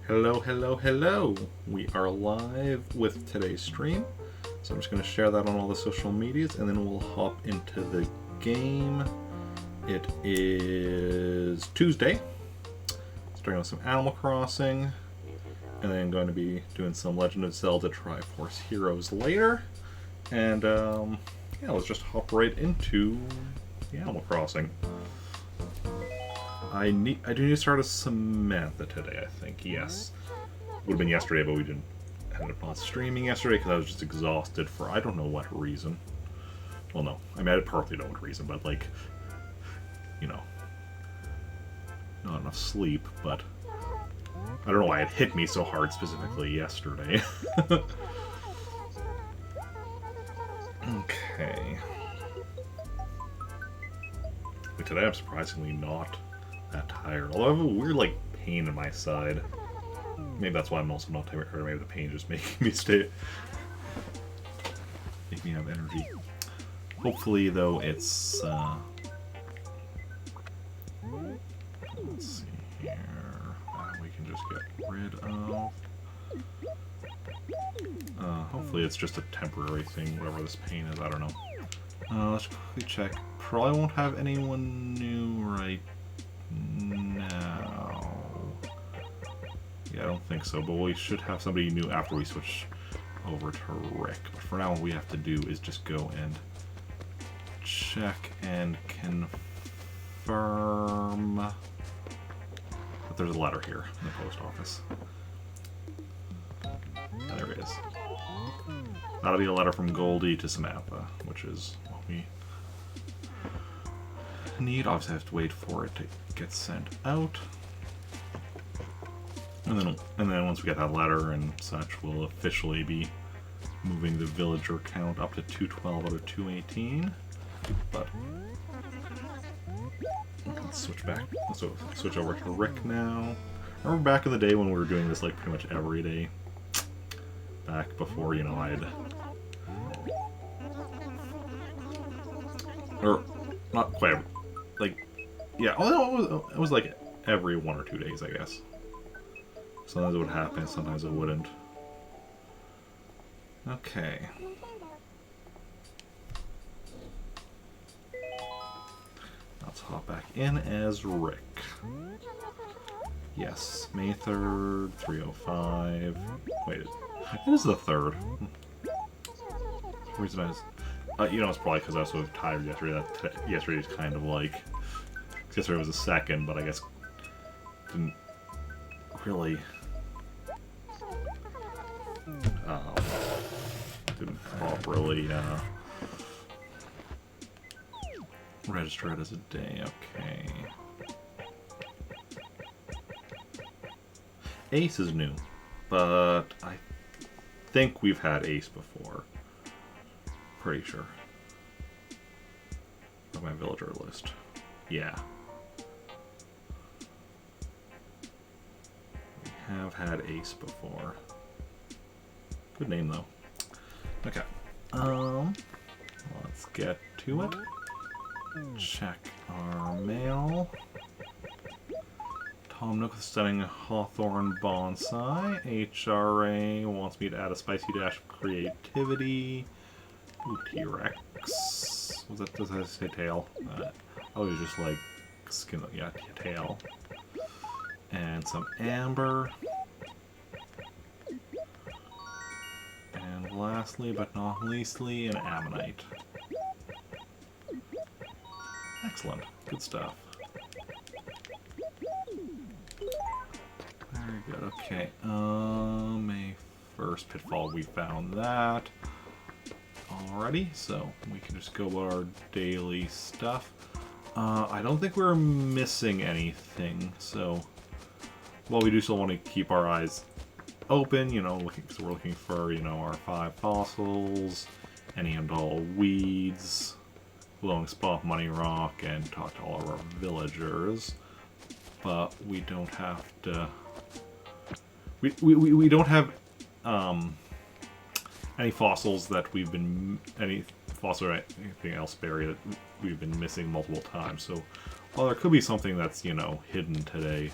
Hello, hello, hello. We are live with today's stream. So I'm just going to share that on all the social medias and then we'll hop into the game. It is Tuesday. Starting with some Animal Crossing. And then going to be doing some Legend of Zelda Triforce Heroes later. And yeah, let's just hop right into the Animal Crossing. I do need to start a Samantha today, I think. Yes. Would have been yesterday, but we didn't end up not streaming yesterday because I was just exhausted for I don't know what reason. Well, no. I mean, I partly know what reason, but like, you know, not enough sleep, but I don't know why it hit me so hard specifically yesterday. Okay. But today I'm surprisingly not that tired. Although I have a weird, like, pain in my side. Maybe that's why I'm also not tired, or maybe the pain just making me make me have energy. Hopefully, though, it's, let's see here. We can just get rid of... hopefully it's just a temporary thing, whatever this pain is, I don't know. Let's quickly check. Probably won't have anyone new right now. Yeah, I don't think so, but we should have somebody new after we switch over to Rick. But for now, what we have to do is just go and check and confirm that there's a letter here in the post office. There it is. That'll be a letter from Goldie to Samantha, which is what we need. Obviously, I have to wait for it to get sent out. And then once we get that letter and such, we'll officially be moving the villager count up to 212 out of 218. But let's switch back. Let's switch over to Rick now. Remember back in the day when we were doing this like pretty much every day? Back before, you know, I'd... Or, not quite, like, yeah, although it was like every 1 or 2 days, I guess. Sometimes it would happen, sometimes it wouldn't. Okay. Let's hop back in as Rick. Yes, May 3rd, 3:05. Wait, it is the 3rd. The reason I was... you know, it's probably because I was so tired yesterday. That yesterday was kind of like... Yesterday was the 2nd, but I guess didn't really... didn't properly register it as a day. Okay. Ace is new, but I think we've had Ace before. Pretty sure. On my villager list. Yeah. We have had Ace before. Good name, though. Okay. Let's get to it. Check our mail. Tom Nook is studying Hawthorne Bonsai. HRA wants me to add a spicy dash of creativity. Ooh, T-Rex. Was that, does that say tail? I was just like skin, yeah, tail. And some amber. And lastly, but not leastly, an ammonite. Excellent. Good stuff. Very good. Okay. May 1st Pitfall, we found that already, so we can just go about our daily stuff. I don't think we're missing anything, so while we do still want to keep our eyes open, you know, so we're looking for, you know, our 5 fossils, any and all weeds, glowing spot, money rock, and talk to all of our villagers. But we don't have to. We don't have any fossils that we've been fossil or anything else buried that we've been missing multiple times. So while there could be something that's, you know, hidden today,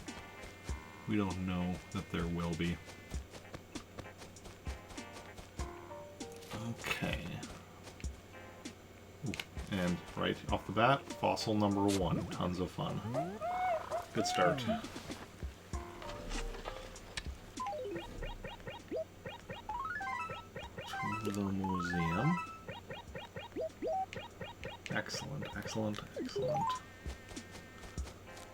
We don't know that there will be. Okay. Ooh, and right off the bat, fossil number 1. Tons of fun. Good start. To the museum. Excellent, excellent, excellent.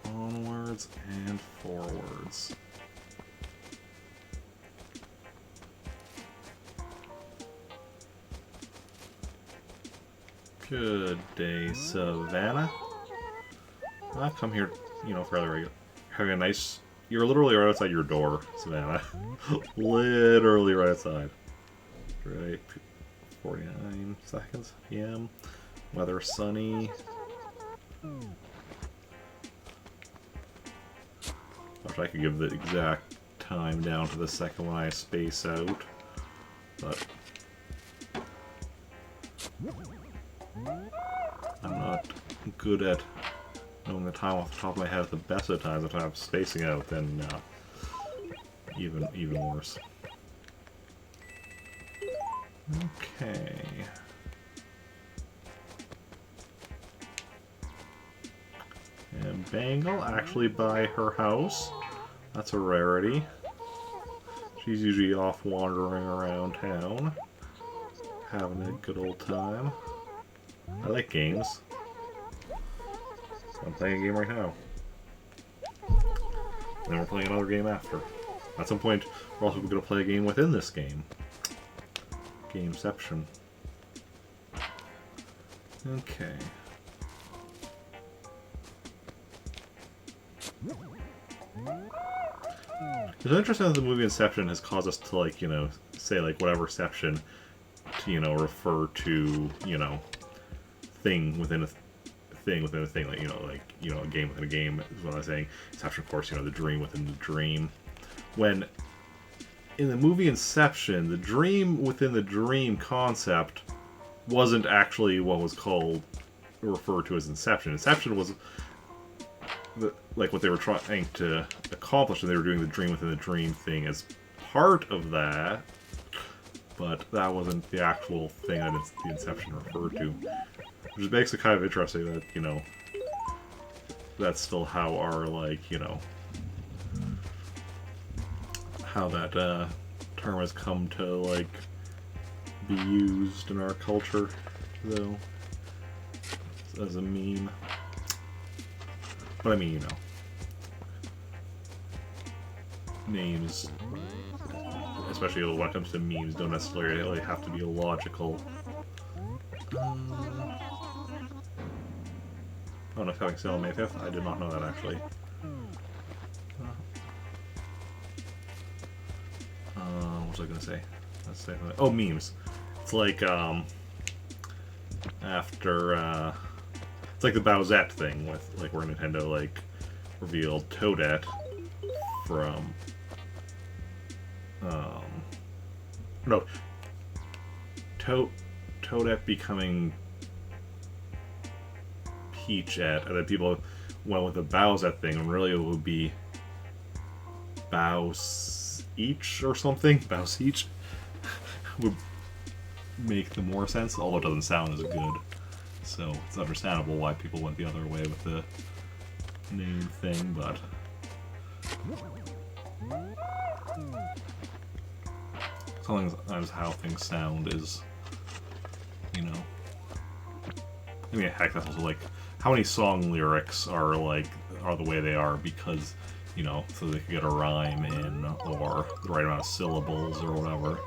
Onwards and forwards. Good day, Savannah. I've come here, you know, fairly regular. Having a nice... You're literally right outside your door, Savannah. Literally right outside. Right. 49 seconds p.m. Weather sunny. Wish I could give the exact time down to the second when I space out. But... I'm not good at knowing the time off the top of my head at the best of times. If I'm spacing out, then even worse. Okay. And Bangle actually by her house. That's a rarity. She's usually off wandering around town, having a good old time. I like games. I'm playing a game right now. And then we're playing another game after. At some point, we're also going to play a game within this game. Gameception. Okay. It's interesting that the movie Inception has caused us to, like, you know, say, like, whateverception to, you know, refer to, you know, thing within a thing within a thing, like, you know, a game within a game is what I'm saying. Inception, of course, you know, the dream within the dream. When in the movie Inception, the dream within the dream concept wasn't actually what was called, referred to as Inception. Inception was like what they were trying to accomplish, and they were doing the dream within the dream thing as part of that, but that wasn't the actual thing that the Inception referred to. Which makes it kind of interesting that, you know, that's still how our, like, you know, how that term has come to, like, be used in our culture, though, as a meme. But I mean, you know, names, especially when it comes to memes, don't necessarily have to be logical. Oh, no, having sale on May 5th? I did not know that, actually. What was I gonna say? Let's say oh, memes. It's like, after, it's like the Bowsette thing with, like, where Nintendo, like, revealed Toadette from, no, Toadette becoming Peachette, and then people went with the Bowsette thing, and really it would be Bowseach or something. Bowseach would make the more sense, although it doesn't sound as good. So it's understandable why people went the other way with the name thing, but sometimes how things sound is, you know. I mean, heck, that's also like how many song lyrics are the way they are because, you know, so they can get a rhyme in or the right amount of syllables or whatever.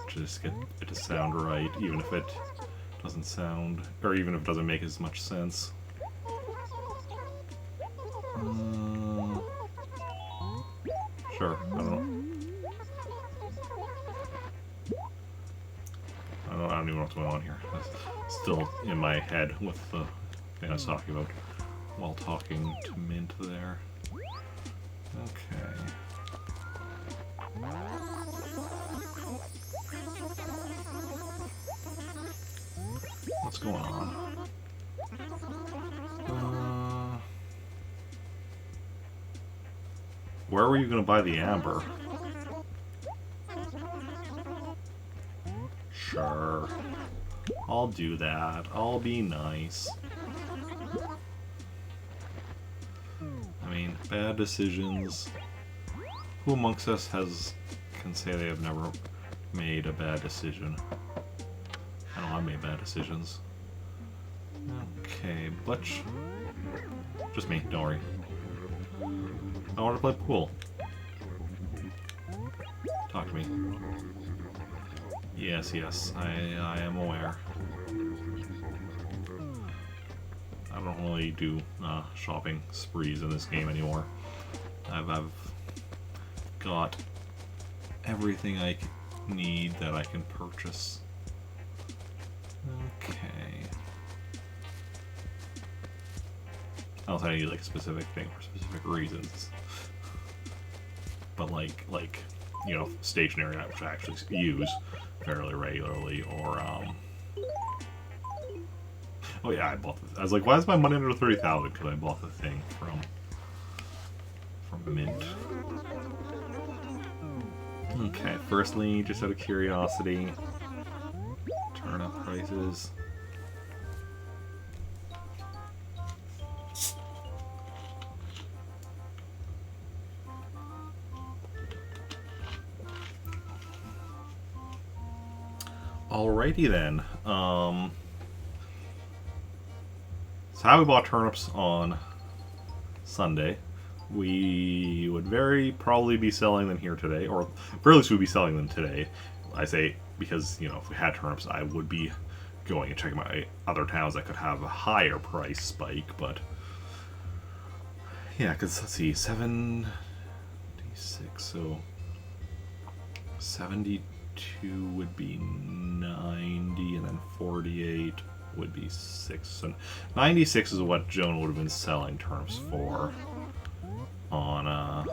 Just get it to sound right, even if it doesn't sound, or even if it doesn't make as much sense. Sure, I don't know. I don't even know what's going on here. That's still in my head with the thing I was talking about while talking to Mint there. Okay. What's going on? Where were you going to buy the amber? Sure. I'll do that. I'll be nice. I mean, bad decisions. Who amongst us can say they have never made a bad decision? I know I've made bad decisions. Okay, Butch. Just me, don't worry. I want to play pool. Talk to me. Yes, yes, I am aware. I don't really do shopping sprees in this game anymore. I've got everything I need that I can purchase. Okay. I don't think I need like a specific thing for specific reasons. But like you know, stationery which I actually use fairly regularly, or oh yeah, I bought this. I was like, why is my money under 30,000? Because I bought the thing from Mint. Okay, firstly, just out of curiosity, turnip prices. Alrighty then. So how we bought turnips on Sunday. We would very probably be selling them here today, or very least we'd be selling them today. I say because, you know, if we had turnips, I would be going and checking my other towns that could have a higher price spike, but yeah, because let's see, 76, so 72 would be 90, and then 48 would be 6, and 96 is what Joan would have been selling turnips for on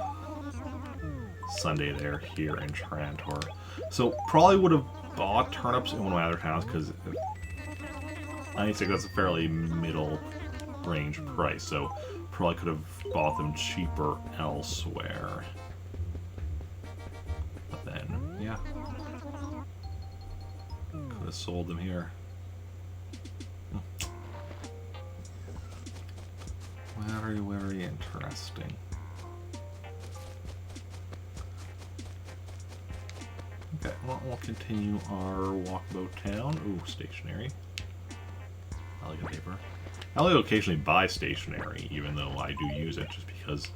Sunday there here in Trantor. So probably would have bought turnips in one of my other towns, because 96, that's a fairly middle range price, so probably could have bought them cheaper elsewhere. But then, yeah, could have sold them here. Very, very interesting. Okay, well, we'll continue our walkabout town. Ooh, stationery. Elegant paper. I only occasionally buy stationery, even though I do use it, just because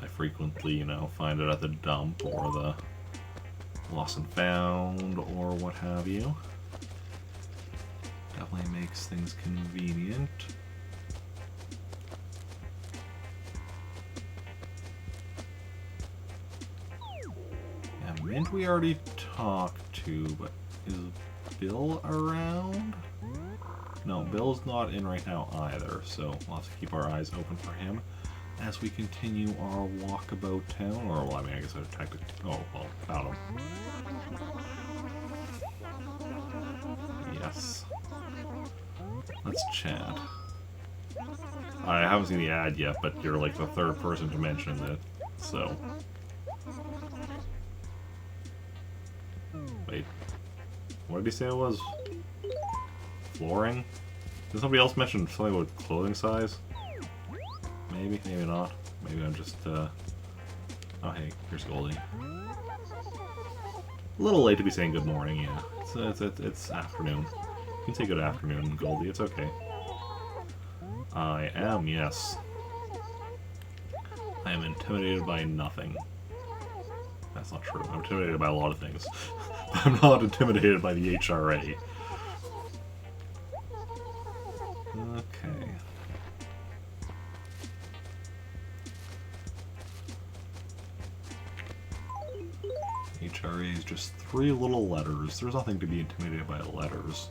I frequently, you know, find it at the dump or the lost and found or what have you. Definitely makes things convenient. Mint we already talked to, but is Bill around? No, Bill's not in right now either, so we'll have to keep our eyes open for him as we continue our walkabout town. Or, well, I mean, I guess I technically... Oh, well, found him. Yes. Let's chat. I haven't seen the ad yet, but you're like the third person to mention it, so... Wait, what did he say it was? Flooring? Did somebody else mention something with clothing size? Maybe, maybe not. Maybe I'm just, Oh, hey, here's Goldie. A little late to be saying good morning, yeah. It's afternoon. You can say good afternoon, Goldie, it's okay. I am, yes. I am intimidated by nothing. That's not true. I'm intimidated by a lot of things. But I'm not intimidated by the HRA. Okay. HRA is just 3 little letters. There's nothing to be intimidated by letters.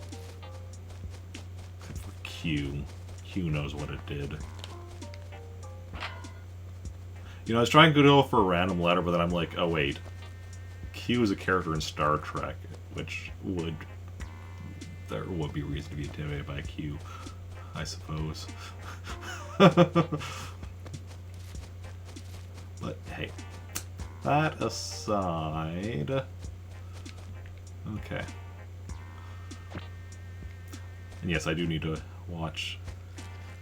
Except for Q. Q knows what it did. You know, I was trying to go for a random letter, but then I'm like, oh wait. Q is a character in Star Trek, which there would be reason to be intimidated by Q, I suppose. But But hey, that aside... Okay. And yes, I do need to watch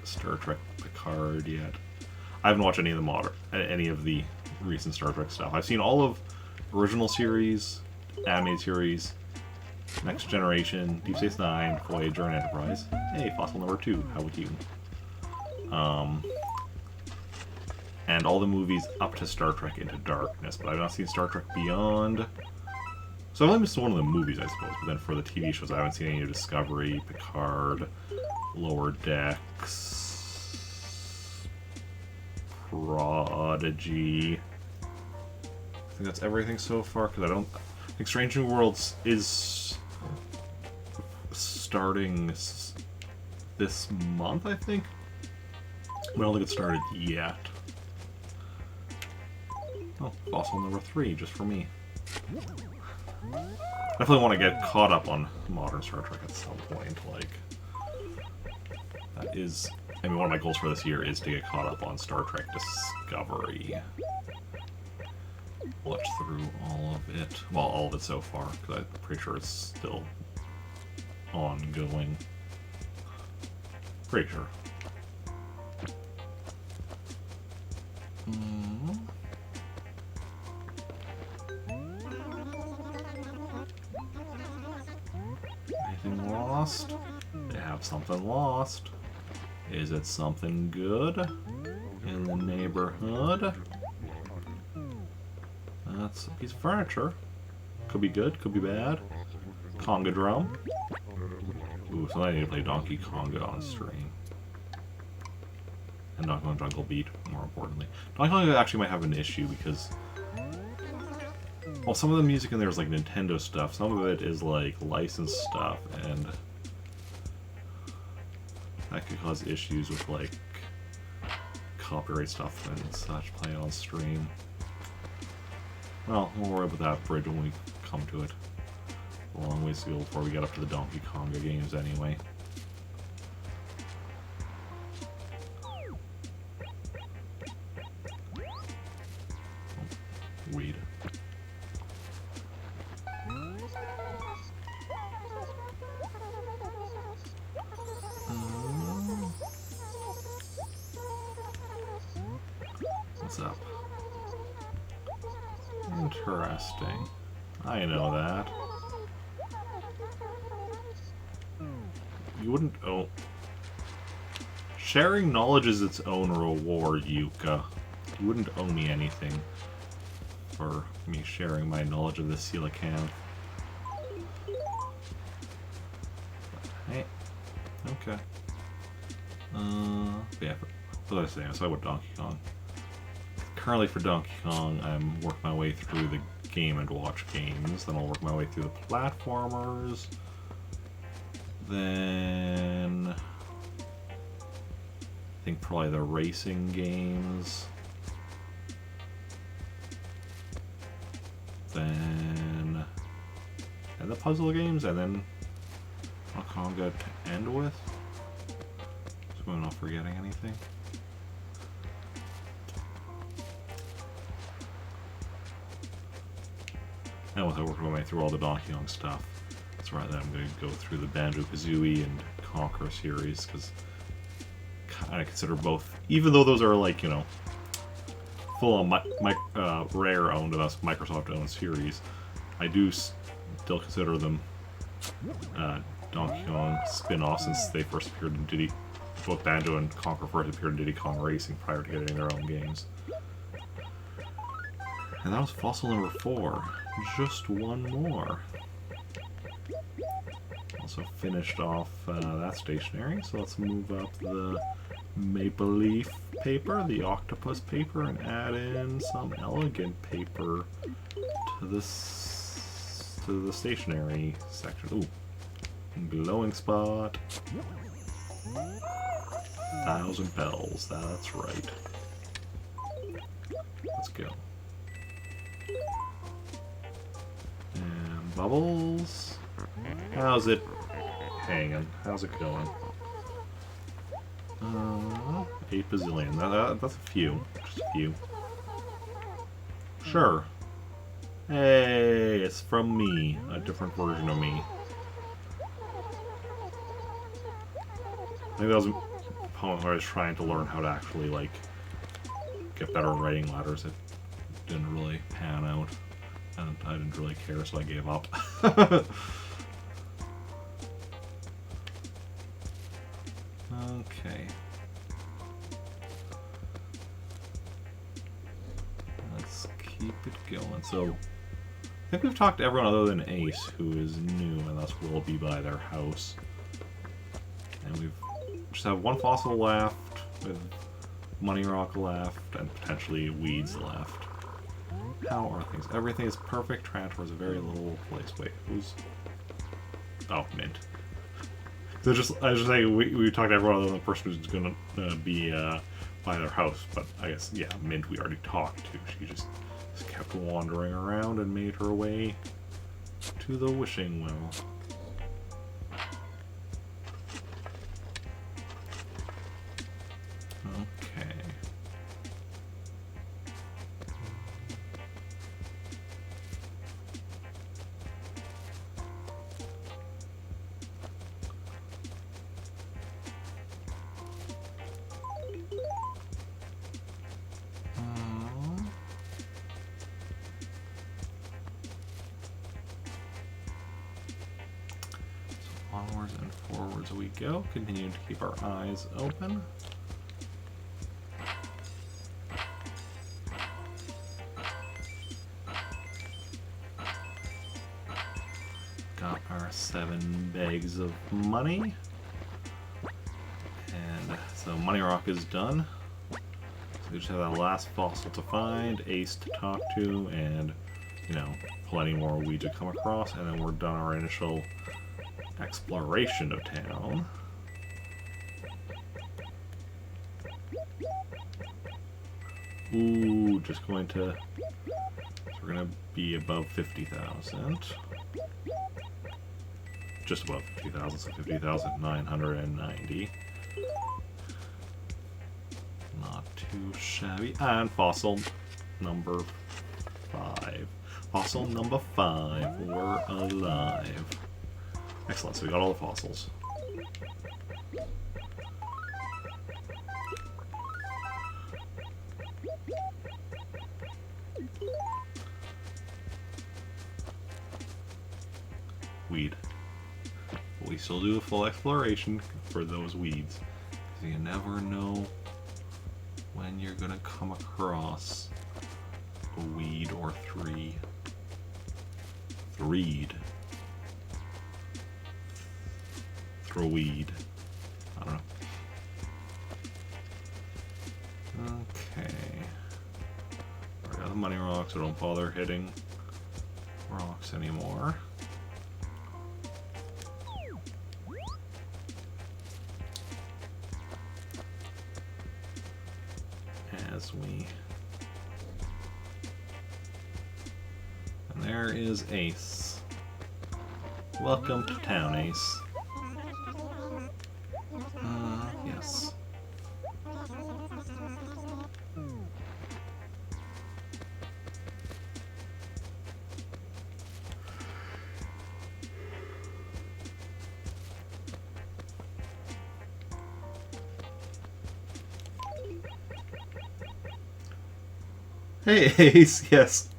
Star Trek Picard yet. I haven't watched any of the recent Star Trek stuff. I've seen all of original series, animated series, Next Generation, Deep Space Nine, Voyager, and Enterprise. Hey, Fossil number 2. How about you? And all the movies up to Star Trek Into Darkness, but I've not seen Star Trek Beyond. So I've only missed one of the movies, I suppose, but then for the TV shows, I haven't seen any of Discovery, Picard, Lower Decks, Prodigy. I think that's everything so far, because I think Strange New Worlds is starting this month, I think. I don't think it started yet. Oh, Fossil number 3, just for me. Definitely want to get caught up on modern Star Trek at some point. Like, that is... I mean, one of my goals for this year is to get caught up on Star Trek Discovery. Watch through all of it. Well, all of it so far, because I'm pretty sure it's still ongoing. Pretty sure. Anything lost? They have something lost. Is it something good in the neighborhood? That's a piece of furniture. Could be good, could be bad. Conga drum. Ooh, so I need to play Donkey Konga on stream. And Donkey Kong Jungle Beat, more importantly. Donkey Kong actually might have an issue because... Well, some of the music in there is like Nintendo stuff, some of it is like licensed stuff, and that could cause issues with like copyright stuff and such playing on stream. Well, we'll worry about that bridge when we come to it. A long ways to go before we get up to the Donkey Konga games anyway. Oh, weed. What's up? Interesting. I know that. You wouldn't... Oh. Sharing knowledge is its own reward, Yuka. You wouldn't owe me anything for me sharing my knowledge of the coelacanth. Hey. Okay. Yeah, what was I saying? So I went Donkey Kong. Currently for Donkey Kong, I'm working my way through the Game & Watch games, then I'll work my way through the platformers, then I think probably the racing games, then and the puzzle games, and then Konga to end with. So I'm not forgetting anything. And once I work my way through all the Donkey Kong stuff, that's right, then I'm going to go through the Banjo-Kazooie and Conquer series, because kind of consider both, even though those are like, you know, full-on Rare-owned, thus Microsoft-owned series, I do still consider them Donkey Kong spin-offs since they first appeared in Diddy. Both Banjo and Conquer first appeared in Diddy Kong Racing prior to getting their own games. And that was Fossil number 4. Just one more. Also finished off that stationery, so let's move up the maple leaf paper, the octopus paper, and add in some elegant paper to this the stationery section. Ooh, glowing spot. 1,000 bells. That's right. Let's go. And bubbles. How's it hanging? How's it going? 8 bazillion. That's a few. Just a few. Sure. Hey, it's from me. A different version of me. I think that was a point where I was trying to learn how to actually, like, get better at writing letters. It didn't really pan out. And I didn't really care, so I gave up. Okay. Let's keep it going. So, I think we've talked to everyone other than Ace, who is new, and thus will be by their house. And we've just have one fossil left, with Money Rock left, and potentially weeds left. How are things? Everything is perfect. Trantor is a very little place. Wait, who's... Oh, Mint. So I was just saying, we talked to everyone other than the person who's going to be by their house, but I guess, yeah, Mint we already talked to. She just kept wandering around and made her way to the wishing well. Okay. Onwards and forwards we go. Continue to keep our eyes open. Got our 7 bags of money. And so Money Rock is done. So we just have that last fossil to find, Ace to talk to, and, you know, plenty more weed to come across, and then we're done our initial exploration of town. Ooh, just going to... So we're going to be above 50,000. Just above 50,000, so 50,990. Not too shabby. And fossil number 5. Fossil number 5. We're alive. Excellent, so we got all the fossils. Weed. But we still do a full exploration for those weeds. Because you never know when you're gonna come across a weed or 3. Threed. Weed. I don't know. Okay. I got the money rocks, so don't bother hitting rocks anymore. As we... And there is Ace. Welcome to town, Ace. Yes. Hey, Ace, yes.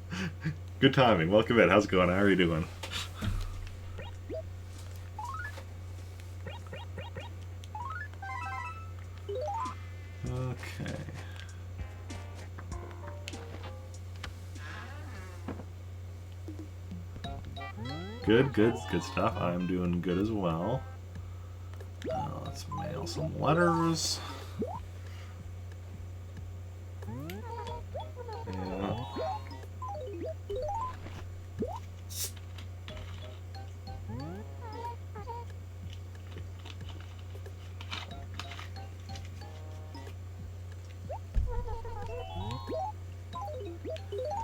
Good timing. Welcome in. How's it going? How are you doing? Okay. Good stuff. I'm doing good as well. Let's mail some letters. Yeah.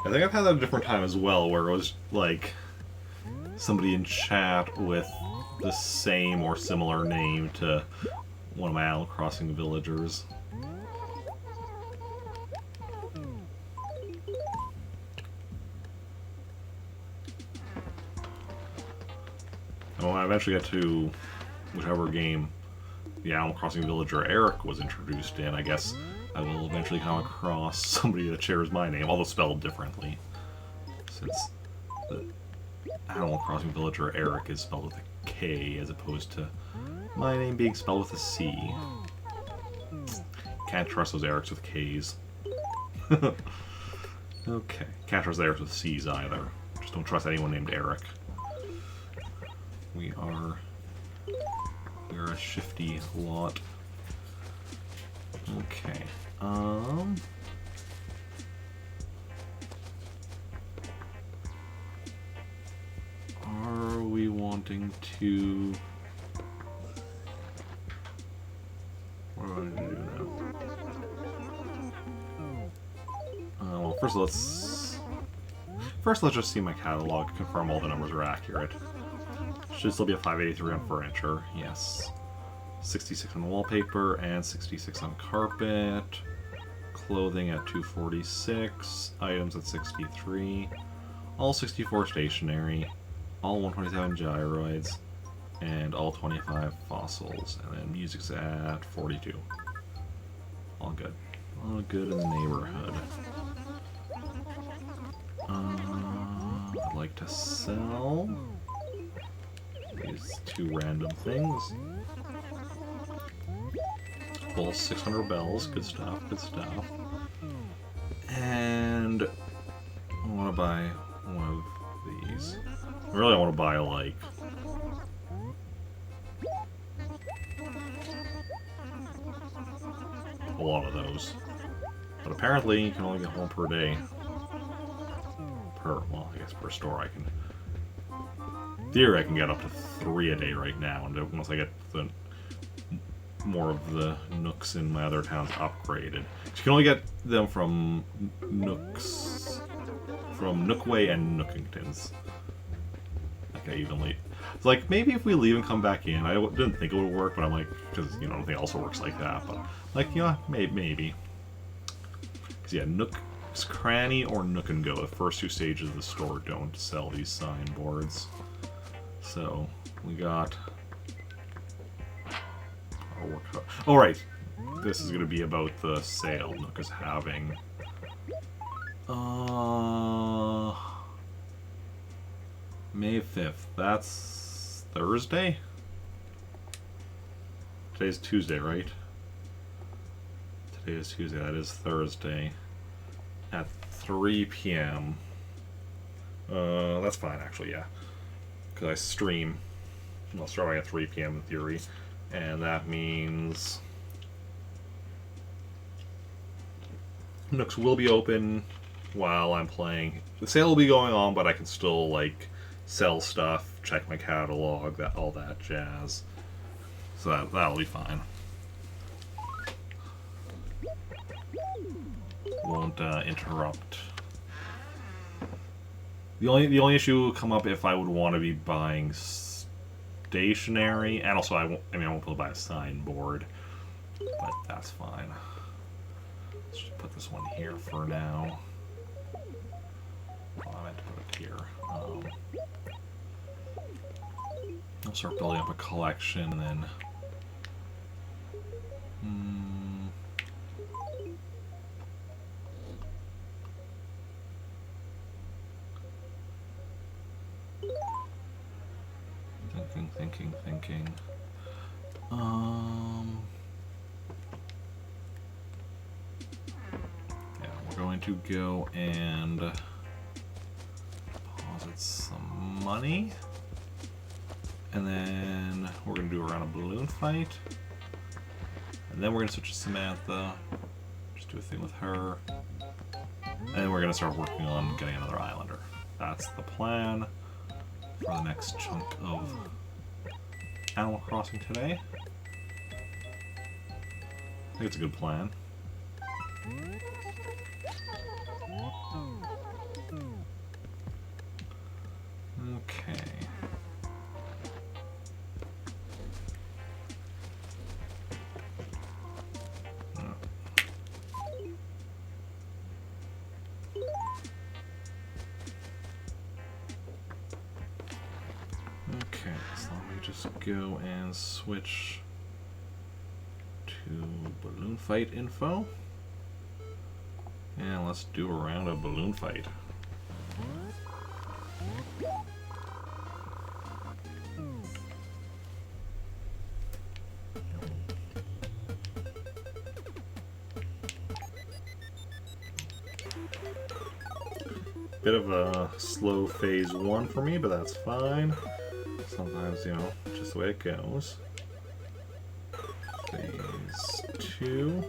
I think I've had that a different time as well, where it was like somebody in chat with the same or similar name to one of my Animal Crossing villagers. And when I eventually get to whichever game the Animal Crossing villager Eric was introduced in, I guess I will eventually come across somebody that shares my name, although spelled differently. Since the Animal Crossing villager Eric is spelled with a K as opposed to my name being spelled with a C. Can't trust those Erics with Ks. Okay. Can't trust Erics with Cs either. Just don't trust anyone named Eric. We're a shifty lot. Okay. Are we wanting to... What do I want to do now? Well, first let's just see my catalog, confirm all the numbers are accurate. Should still be a 583 on furniture, yes. 66 on wallpaper and 66 on carpet. Clothing at 246, items at 63, all 64 stationery, all 127 gyroids, and all 25 fossils, and then music's at 42. All good. All good in the neighborhood. I'd like to sell these two random things. Full 600 bells, good stuff, good stuff. And I want to buy one of these. Really, I want to buy like a lot of those. But apparently, you can only get one per day. Well, I guess per store I can... Theory I can get up to 3 a day right now, and once I get the more of the nooks in my other towns upgraded. You can only get them from nooks... from Nookway and Nookingtons. Okay, evenly. It's like, maybe if we leave and come back in, I didn't think it would work, but I'm like, because, you know, nothing else works like that, but, like, you know, maybe. Because, yeah, Nook's Cranny or Nook and Go, the first two stages of the store don't sell these signboards. So, we got our work. Oh, right. This is going to be about the sale Nook is having. May 5th. That's Thursday? Today's Tuesday, right? Today is Tuesday. That is Thursday. At 3 p.m. That's fine, actually, yeah. Because I stream. I'll start at 3 p.m. in theory. And that means Nooks will be open while I'm playing. The sale will be going on, but I can still, like, sell stuff, check my catalog, all that jazz. So that'll be fine. Won't interrupt. The only issue will come up if I would want to be buying stationery, and also I won't be able to buy a signboard, but that's fine. Let's just put this one here for now. Oh, I meant to put it here. I'll start building up a collection, and then thinking. Yeah, we're going to go and deposit some money, and then we're going to do a round of balloon fight, and then we're going to switch to Samantha, just do a thing with her, and then we're going to start working on getting another islander. That's the plan for the next chunk of Animal Crossing today. I think it's a good plan. Okay. Okay, so just go and switch to balloon fight info. And let's do a round of balloon fight. Bit of a slow phase 1 for me, but that's fine. Sometimes, you know, just the way it goes. Phase 2.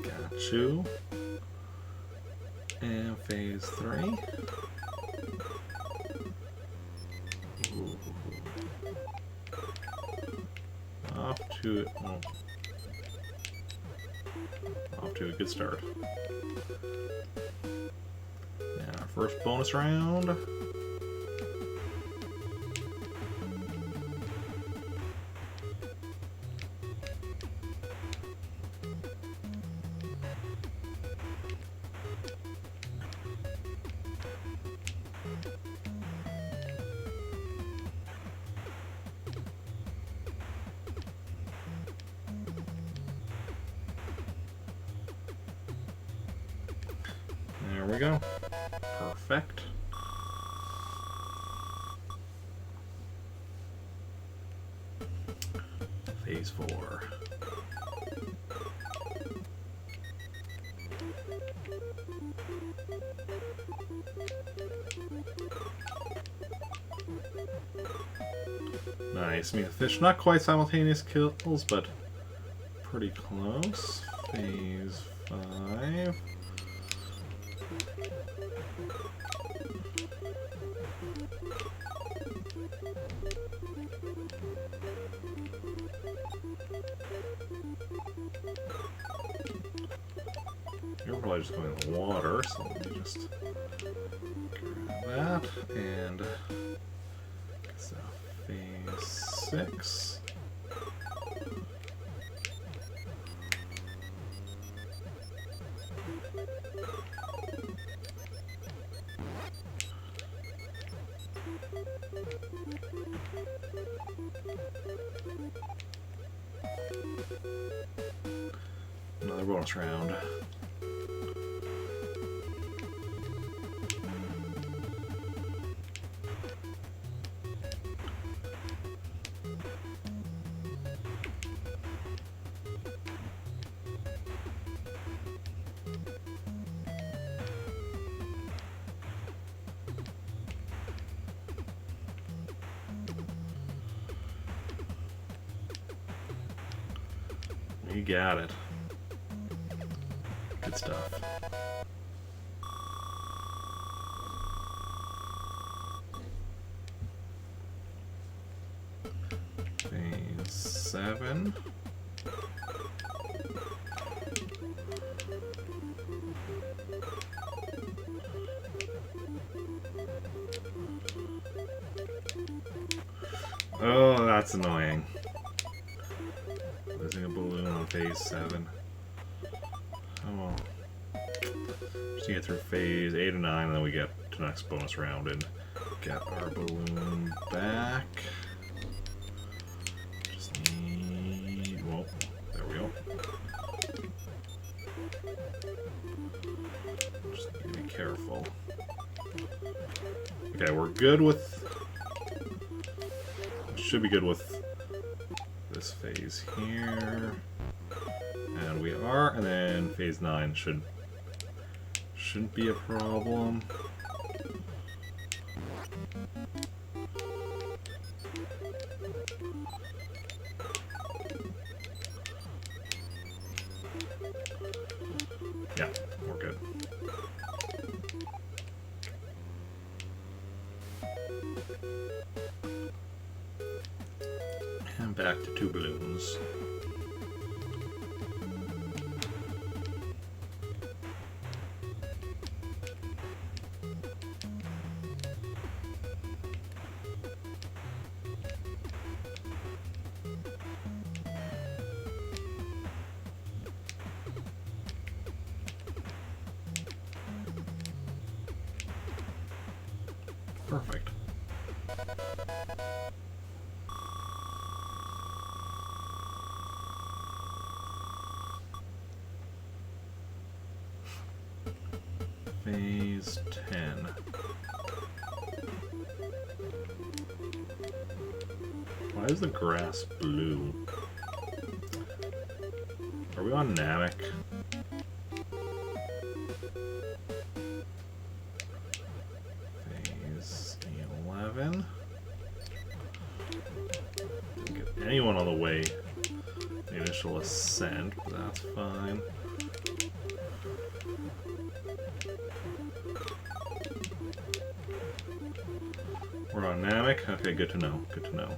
Got you. And phase 3. Off to a good start. And our first bonus round. There we go. Perfect. Phase 4. Nice. Me and the fish, not quite simultaneous kills, but pretty close. Phase 5. You're probably just going in the water, so let me just grab that, and so phase 6. Another bonus round. You got it. Good stuff. Phase 7. Oh, that's annoying. Losing a balloon on phase 7. Oh well. Just to get through phase 8 and 9, and then we get to the next bonus round and get our balloon back. Just need... well, there we go. Just need to be careful. Okay, we're good with... should be good with this phase here, and we are, and then phase 9 shouldn't be a problem. Yeah, we're good. And back to 2 balloons. Perfect. Phase 10. Why is the grass blue? Are we on Namek? Phase 11. Didn't get anyone on the way. The initial ascent, but that's fine. We're on Namek? Okay, good to know. Good to know.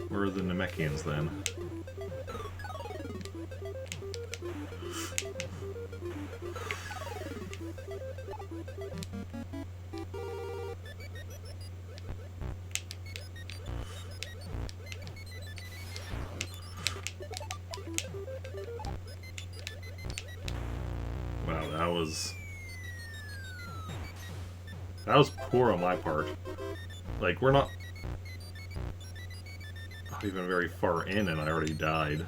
Where are the Namekians then? Wow, that was poor on my part. Like, we're not even very far in and I already died.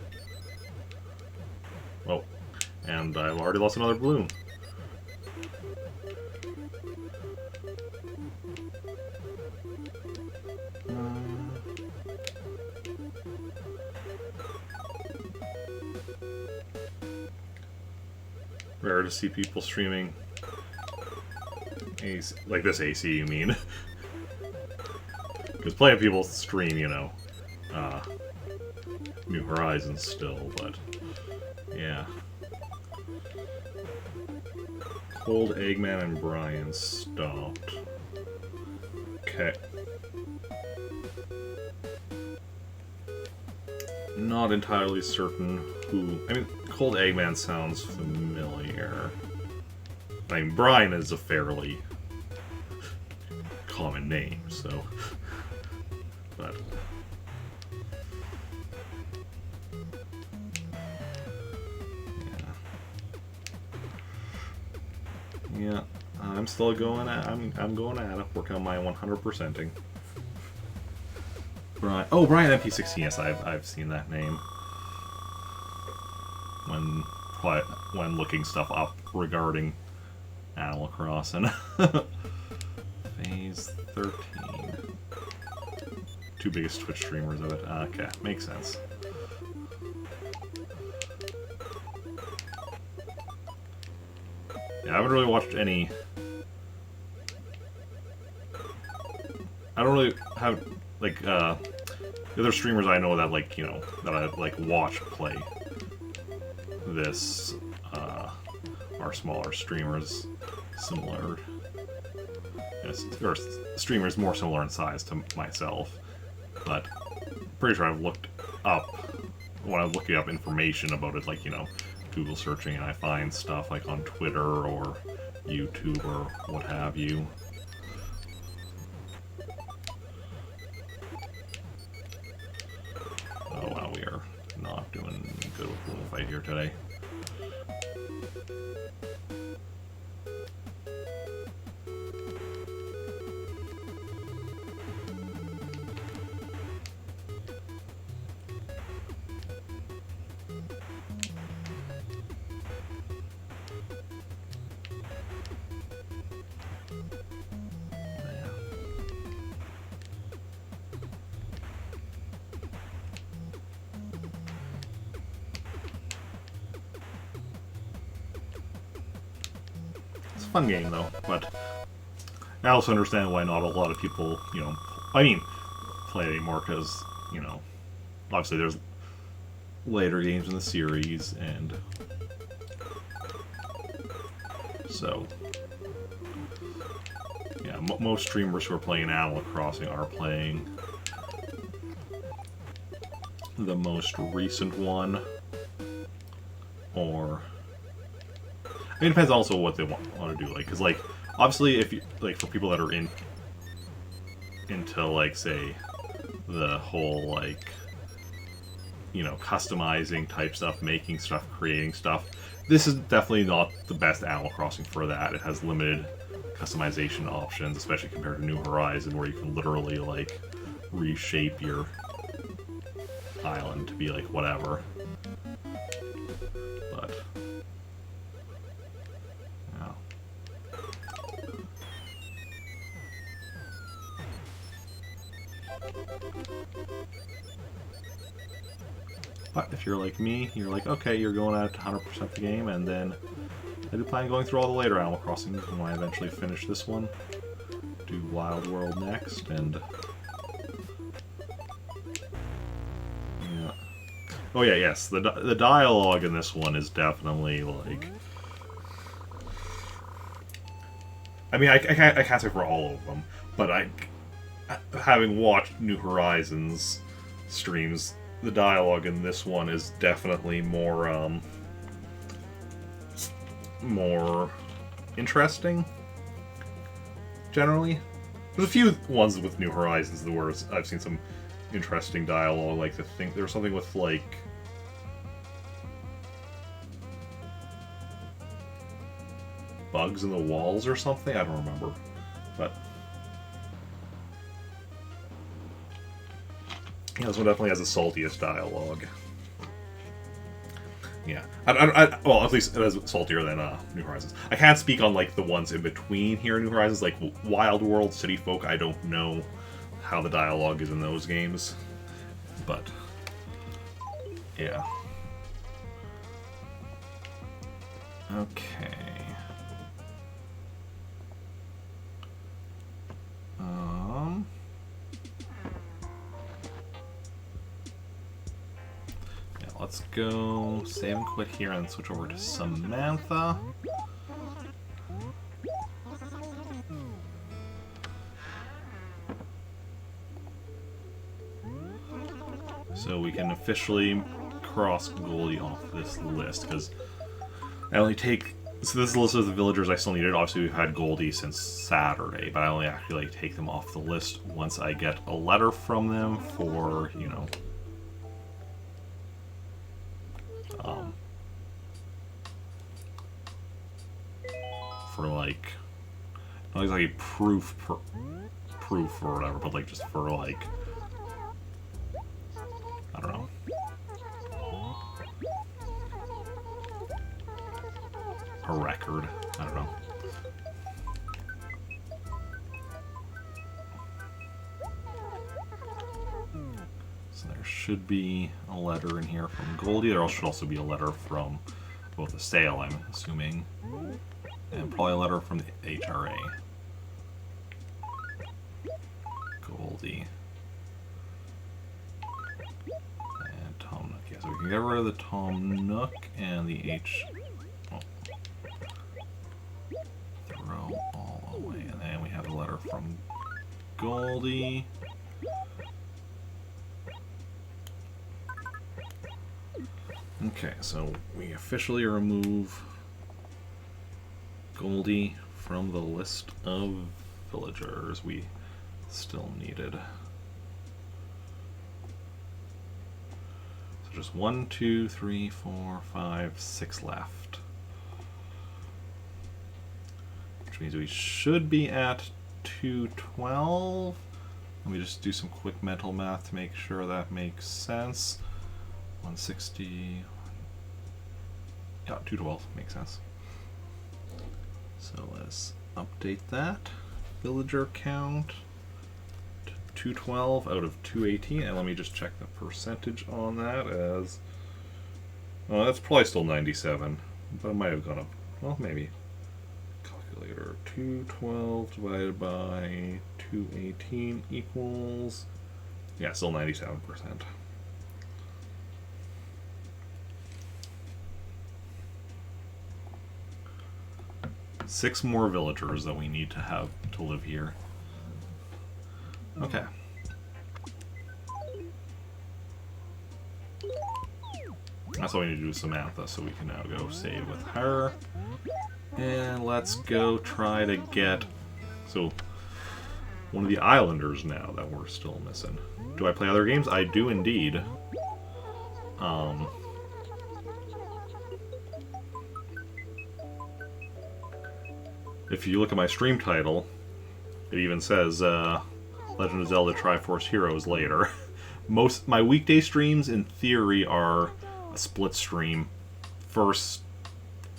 Oh, and I've already lost another balloon. Rare to see people streaming AC, like this AC, you mean? Because plenty of people stream, you know, New Horizons still, but yeah. Cold Eggman and Brian stopped. Okay. Not entirely certain who. I mean, Cold Eggman sounds familiar. I mean, Brian is a fairly common name, so. But. Yeah, I'm still going at. I'm going at it, working on my 100%ing. Brian. Oh, Brian MP16. Yes, I've seen that name when looking stuff up regarding Animal Crossing. Phase 13. Two biggest Twitch streamers of it. Okay, makes sense. Yeah, I haven't really watched any. I don't really have like the other streamers I know that like, you know, that I like watch play this are smaller streamers, similar, or streamers more similar in size to myself. But I'm pretty sure I've looked up when I'm looking up information about it, like, you know, Google searching, and I find stuff like on Twitter or YouTube or what have you. Oh wow, we are not doing good with Balloon Fight here today. Fun game though, but I also understand why not a lot of people, you know, I mean, play it anymore because, you know, obviously there's later games in the series, and so yeah, most streamers who are playing Animal Crossing are playing the most recent one, or I mean, it depends also what they want to do, like, because, like, obviously, if you, like, for people that are into, like, say, the whole, like, you know, customizing type stuff, making stuff, creating stuff, this is definitely not the best Animal Crossing for that. It has limited customization options, especially compared to New Horizon, where you can literally, like, reshape your island to be, like, whatever. But, yeah. But if you're like me, you're like, okay, you're going at 100% the game, and then I do plan on going through all the later Animal Crossings when I eventually finish this one. Do Wild World next, and... yeah. Oh yeah, yes, the dialogue in this one is definitely, like... I mean, I can't say for all of them, but having watched New Horizons streams, the dialogue in this one is definitely more, more interesting, generally. There's a few ones with New Horizons where I've seen some interesting dialogue, like there's something with, like... bugs in the walls or something? I don't remember. But... yeah, this one definitely has the saltiest dialogue. Yeah. Well, at least it is saltier than New Horizons. I can't speak on, like, the ones in between here in New Horizons, like Wild World, City Folk. I don't know how the dialogue is in those games. But, yeah. Okay. Yeah, let's go save and quit here and switch over to Samantha. So we can officially cross Goldie off this list, because I only take... so this is the list of the villagers I still needed. Obviously we've had Goldie since Saturday, but I only actually, like, take them off the list once I get a letter from them for, you know... for, like... not exactly proof or whatever, but, like, just for, like... I don't know. A record. I don't know. So there should be a letter in here from Goldie. There should also be a letter from both the sale, I'm assuming, and probably a letter from the HRA. Goldie. And Tom Nook. Yeah, so we can get rid of the Tom Nook and the H... throw all away. And then we have a letter from Goldie. Okay, so we officially remove Goldie from the list of villagers we still needed. So just 1, 2, 3, 4, 5, 6 left. Which means we should be at 212. Let me just do some quick mental math to make sure that makes sense. 160. Yeah, 212 makes sense. So let's update that. Villager count to 212 out of 218, and let me just check the percentage on that as... oh, that's probably still 97, but it might have gone up. Well, maybe. Calculator. 212 divided by 218 equals... yeah, still 97%. 6 more villagers that we need to have to live here. Okay. That's what we need to do with Samantha, so we can now go save with her. And let's go try to get... so, one of the islanders now that we're still missing. Do I play other games? I do indeed. if you look at my stream title, it even says Legend of Zelda Triforce Heroes later. Most my weekday streams, in theory, are a split stream. First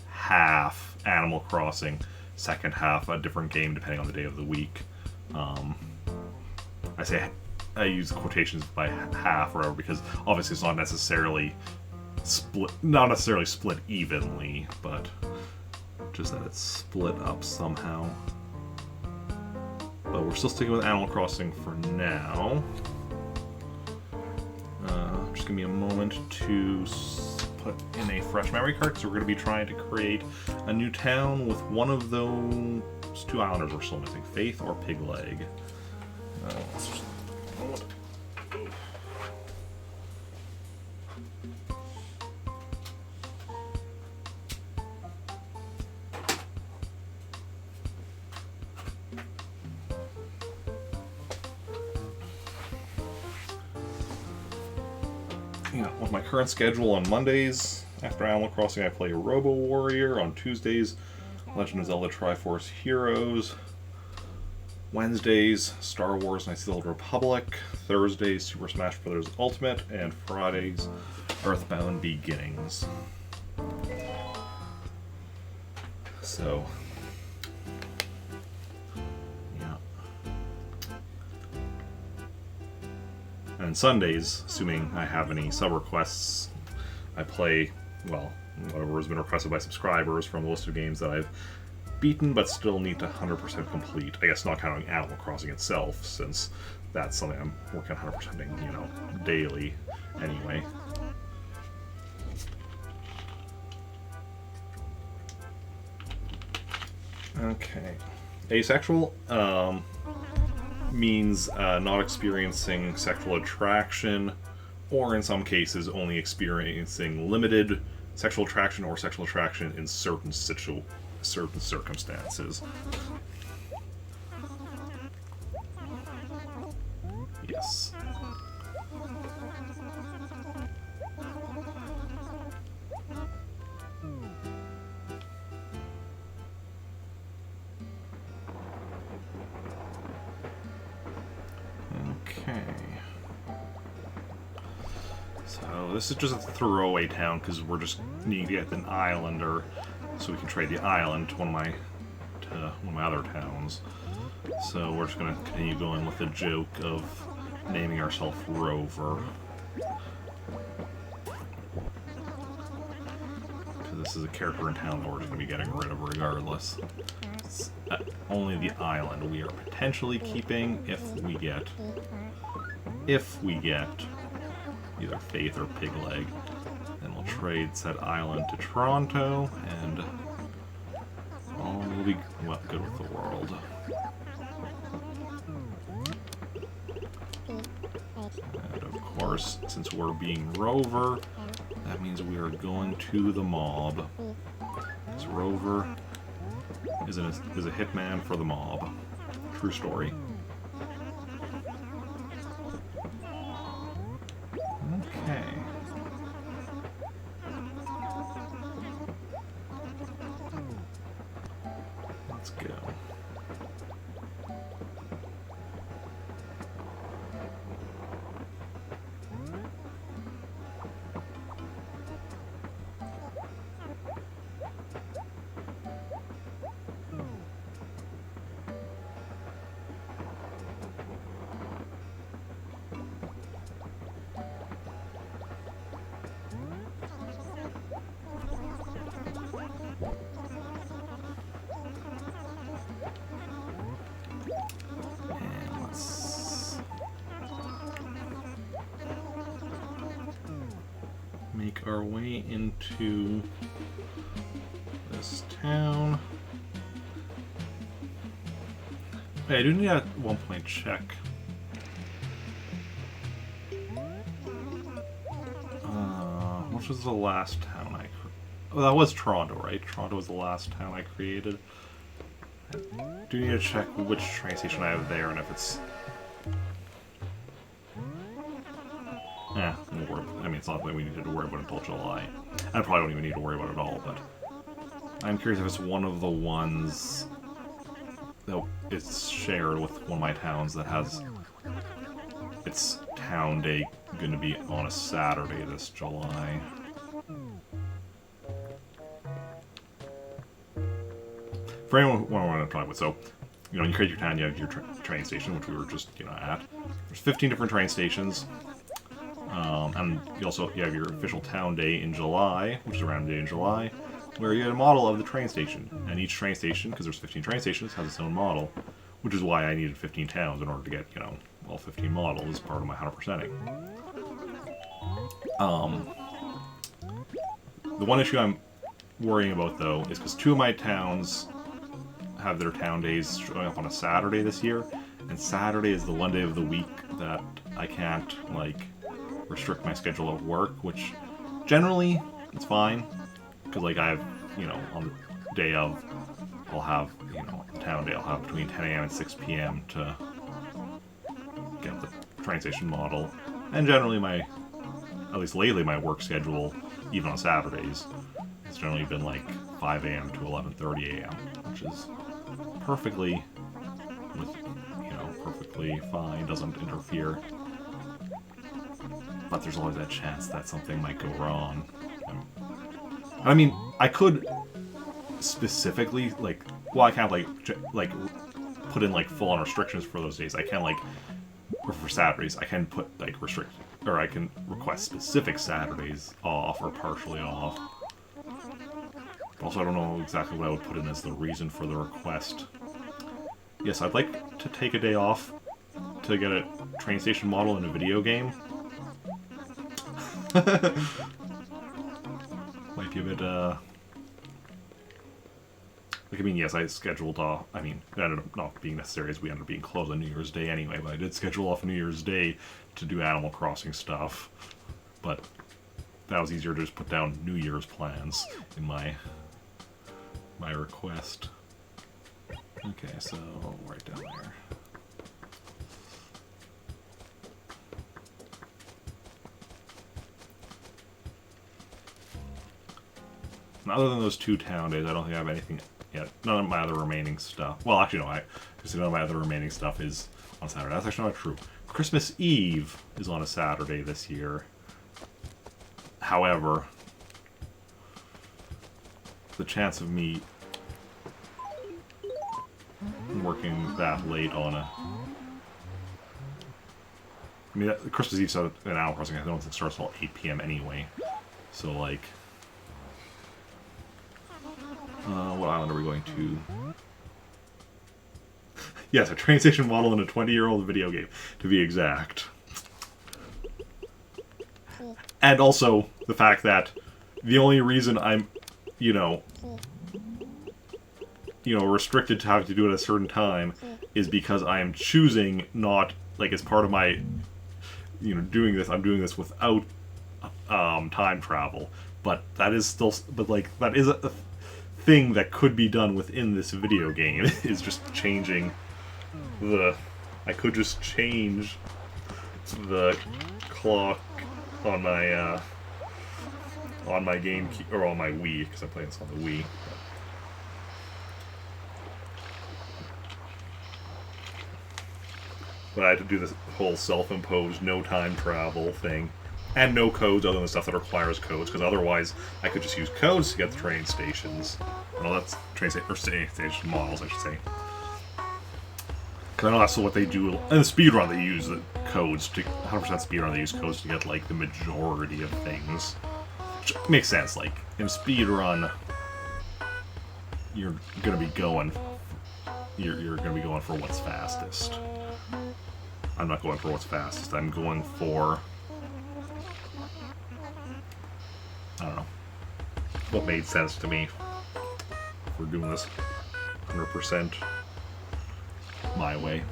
half Animal Crossing, second half a different game depending on the day of the week. I use quotations by half or whatever because obviously it's not necessarily split evenly, but just that it's split up somehow. But we're still sticking with Animal Crossing for now. Just give me a moment to put in a fresh memory card because we're going to be trying to create a new town with one of those two islanders we're still missing, Faith or Pigleg. With my current schedule, on Mondays after Animal Crossing I play Robo Warrior. On Tuesdays, Legend of Zelda Triforce Heroes. Wednesdays, Star Wars Knights of the Old Republic. Thursdays, Super Smash Bros. Ultimate. And Fridays, Earthbound Beginnings. So, yeah. And Sundays, assuming I have any sub-requests, I play, well, whatever has been requested by subscribers from the list of games that I've beaten but still need to 100% complete. I guess not counting Animal Crossing itself, since that's something I'm working on 100%ing, daily anyway. Okay. Asexual means not experiencing sexual attraction, or in some cases only experiencing limited sexual attraction or sexual attraction in certain circumstances. Yes. Okay. So this is just a throwaway town because we're just needing to get an islander so we can trade the island to one of my other towns. So we're just gonna continue going with the joke of naming ourselves Rover. Because this is a character in town that we're just gonna be getting rid of regardless. It's only the island we are potentially keeping if we get either Faith or Pigleg. Then we'll trade said island to Toronto, and all will be good with the world. And of course, since we're being Rover, that means we are going to the mob. Because Rover is a hitman for the mob. True story. Okay. Let's go. Make our way into this town. Hey, I do need to at one point check. Which was the last town I... Oh, that was Toronto, right? Toronto was the last town I created. I do need to check which train station I have there and if it's... I mean, it's not that we needed to worry about it until July. I probably don't even need to worry about it at all, but... I'm curious if it's one of the ones it's shared with one of my towns that has its town day going to be on a Saturday this July. For anyone who want to talk about, so, you know, you create your town, you have your train station, which we were just, you know, at. There's 15 different train stations. And you have your official town day in July, which is a random day in July, where you get a model of the train station. And each train station, because there's 15 train stations, has its own model, which is why I needed 15 towns in order to get, you know, all 15 models as part of my 100%ing. The one issue I'm worrying about, though, is because 2 of my towns have their town days showing up on a Saturday this year, and Saturday is the one day of the week that I can't, like, restrict my schedule of work, which generally it's fine, because, like, I have, you know, on the day of, I'll have, you know, town day, I'll have between 10 a.m. and 6 p.m. to get the train station model, and generally at least lately, my work schedule, even on Saturdays, has generally been like 5 a.m. to 11:30 a.m., which is perfectly fine, doesn't interfere. But there's always that chance that something might go wrong. I mean, I could specifically, like, well, I can't, like put in, like, full-on restrictions for those days. I can, like, or for Saturdays, I can put, like, or I can request specific Saturdays off or partially off. Also, I don't know exactly what I would put in as the reason for the request. Yes, I'd like to take a day off to get a train station model in a video game. Might be a bit, like, I mean, yes, I scheduled off. I mean, it ended up not being necessary as we ended up being closed on New Year's Day anyway, but I did schedule off New Year's Day to do Animal Crossing stuff. But that was easier to just put down New Year's plans in my request. Okay, so right down there. And other than those 2 town days, I don't think I have anything yet. None of my other remaining stuff. Well, actually, no. None of my other remaining stuff is on Saturday. That's actually not true. Christmas Eve is on a Saturday this year. However, the chance of me working that late on a... I mean, Christmas Eve in Animal Crossing, I don't think starts until 8 p.m. anyway. So, like... what island are we going to? Yes, a train station model in a 20-year-old video game, to be exact. And also, the fact that the only reason I'm, restricted to having to do it at a certain time is because I am choosing not, like, as part of my, doing this, I'm doing this without time travel. But that is still, that is a thing that could be done within this video game, is just changing I could just change the clock on my game, or on my Wii, because I'm playing this on the Wii. But I had to do this whole self-imposed no time travel thing, and no codes other than stuff that requires codes, because otherwise I could just use codes to get the train stations. Well, that's station models, I should say. Because I know that's what they do. In the speedrun, they use the codes to 100% speedrun. They use codes to get, like, the majority of things, which makes sense. Like, in speedrun, you're gonna be going. You're gonna be going for what's fastest. I'm not going for what's fastest. I'm going for, I don't know, what made sense to me. If we're doing this 100% my way.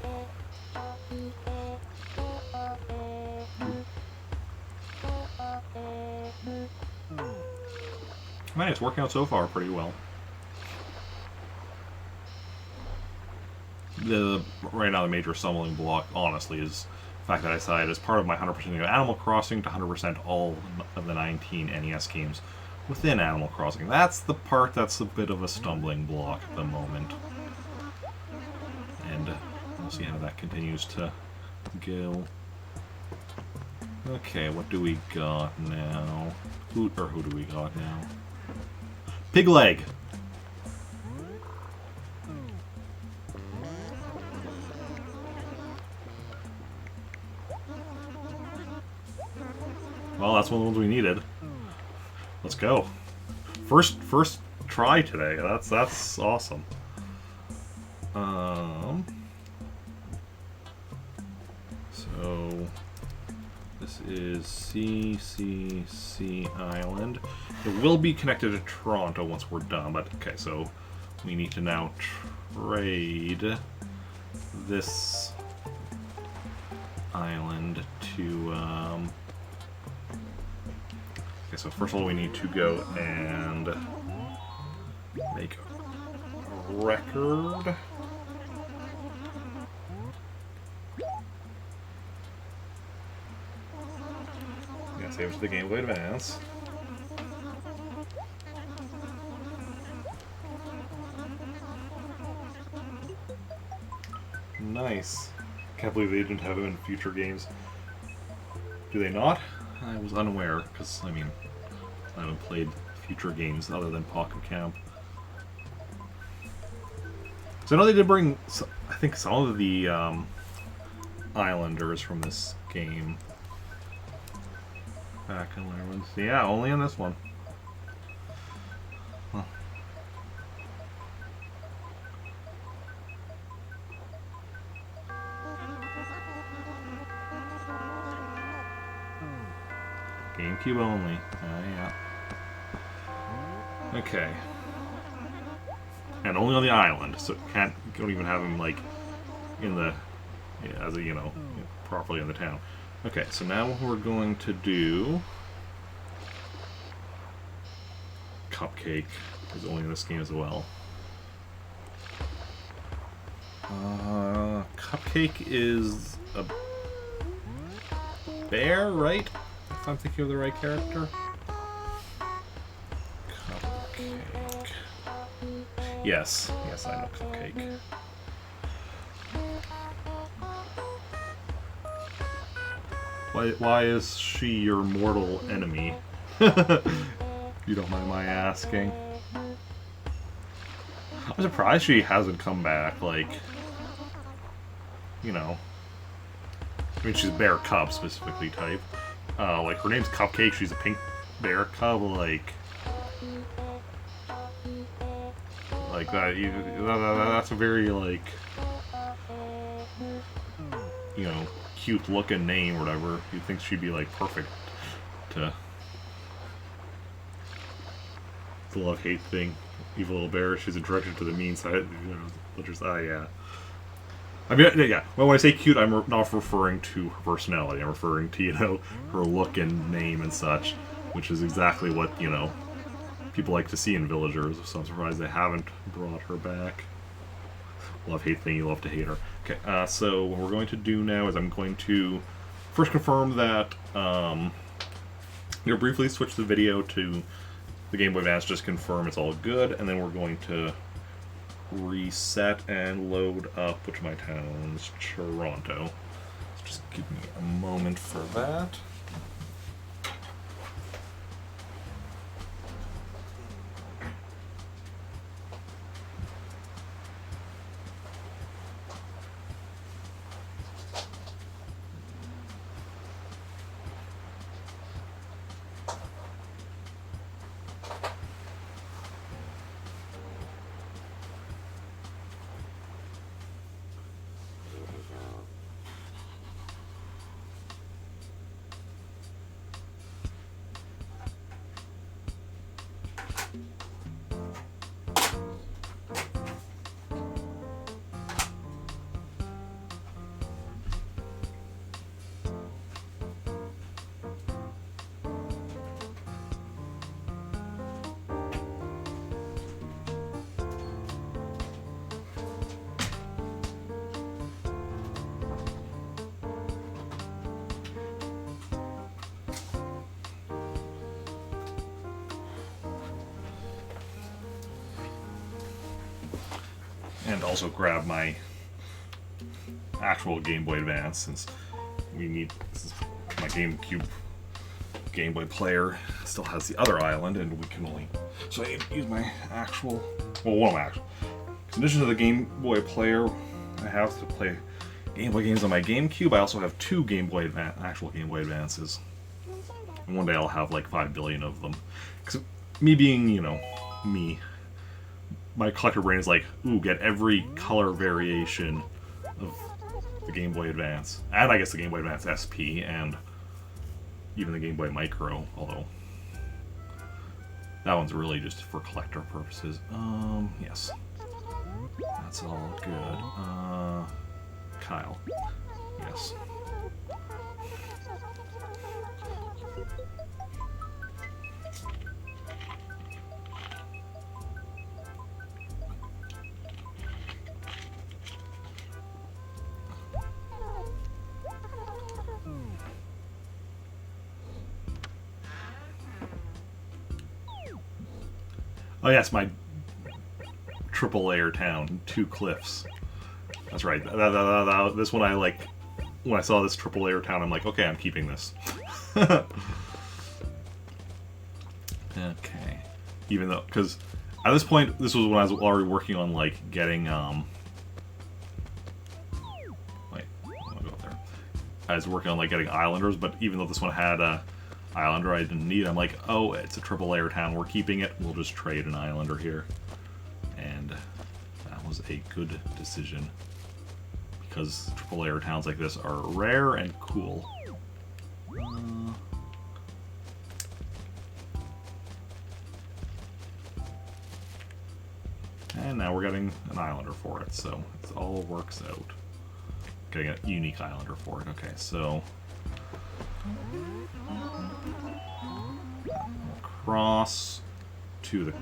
Man, it's working out so far pretty well. Right now, the major stumbling block, honestly, is the fact that I decided, as part of my 100% of Animal Crossing, to 100% all of the 19 NES games within Animal Crossing. That's the part that's a bit of a stumbling block at the moment. and we'll see how that continues to go. Okay, what do we got now? Who do we got now? Pig leg! Well, that's one of the ones we needed. Let's go. First try today. That's awesome. So this is CCC Island. It will be connected to Toronto once we're done, but okay, so we need to now trade this island to okay, so first of all we need to go and make a record. Yeah, save it to the Game Boy Advance. Nice. Can't believe they didn't have him in future games. Do they not? I was unaware, because, I mean, I haven't played future games other than Pocket Camp. So I know they did bring, I think, some of the Islanders from this game back in later ones. Yeah, only in this one. Huh. GameCube only. Yeah. Okay. And only on the island, so don't even have him like in the as a properly in the town. Okay, so now what we're going to do, Cupcake is only in this game as well. Cupcake is a bear, right? If I'm thinking of the right character. Cupcake. Yes, I know Cupcake. Why is she your mortal enemy? You don't mind my asking. I'm surprised she hasn't come back, like, I mean, she's Bear Cub specifically type. Like, her name's Cupcake, she's a pink bear cub, like that, that's a very, like, cute looking name or whatever. You'd think she'd be, like, perfect to the love-hate thing. Evil little bear, she's attracted to the mean side, yeah. I mean, yeah, when I say cute, I'm not referring to her personality. I'm referring to, her look and name and such, which is exactly what, people like to see in villagers, so I'm surprised they haven't brought her back. Love-hate thing, you love to hate her. Okay, so what we're going to do now is I'm going to first confirm that, briefly switch the video to the Game Boy Advance, just confirm it's all good, and then we're going to reset and load up, which my town's Toronto. So just give me a moment for that. And also grab my actual Game Boy Advance, since my GameCube Game Boy player still has the other island, and we can only... So I use my actual... Well, one of my actual... In addition to the Game Boy player, I have to play Game Boy games on my GameCube. I also have two actual Game Boy Advances. And one day I'll have like 5 billion of them. Because me being, me, my collector brain is like, ooh, get every color variation of the Game Boy Advance. And I guess the Game Boy Advance SP, and even the Game Boy Micro, although that one's really just for collector purposes. Yes. That's all good. Kyle. Yes. Oh yes, my triple layer town, 2 cliffs. That's right. This one I like. When I saw this triple layer town, I'm like, okay, I'm keeping this. Okay. Even though, because at this point, this was when I was already working on like getting. Wait, I'm gonna go up there. I was working on like getting Islanders, but even though this one had a Islander I didn't need, I'm like, oh, it's a triple layer town. We're keeping it. We'll just trade an Islander here, and that was a good decision. Because triple layer towns like this are rare and cool. And now we're getting an Islander for it, so it all works out. Getting a unique Islander for it. Okay, so across to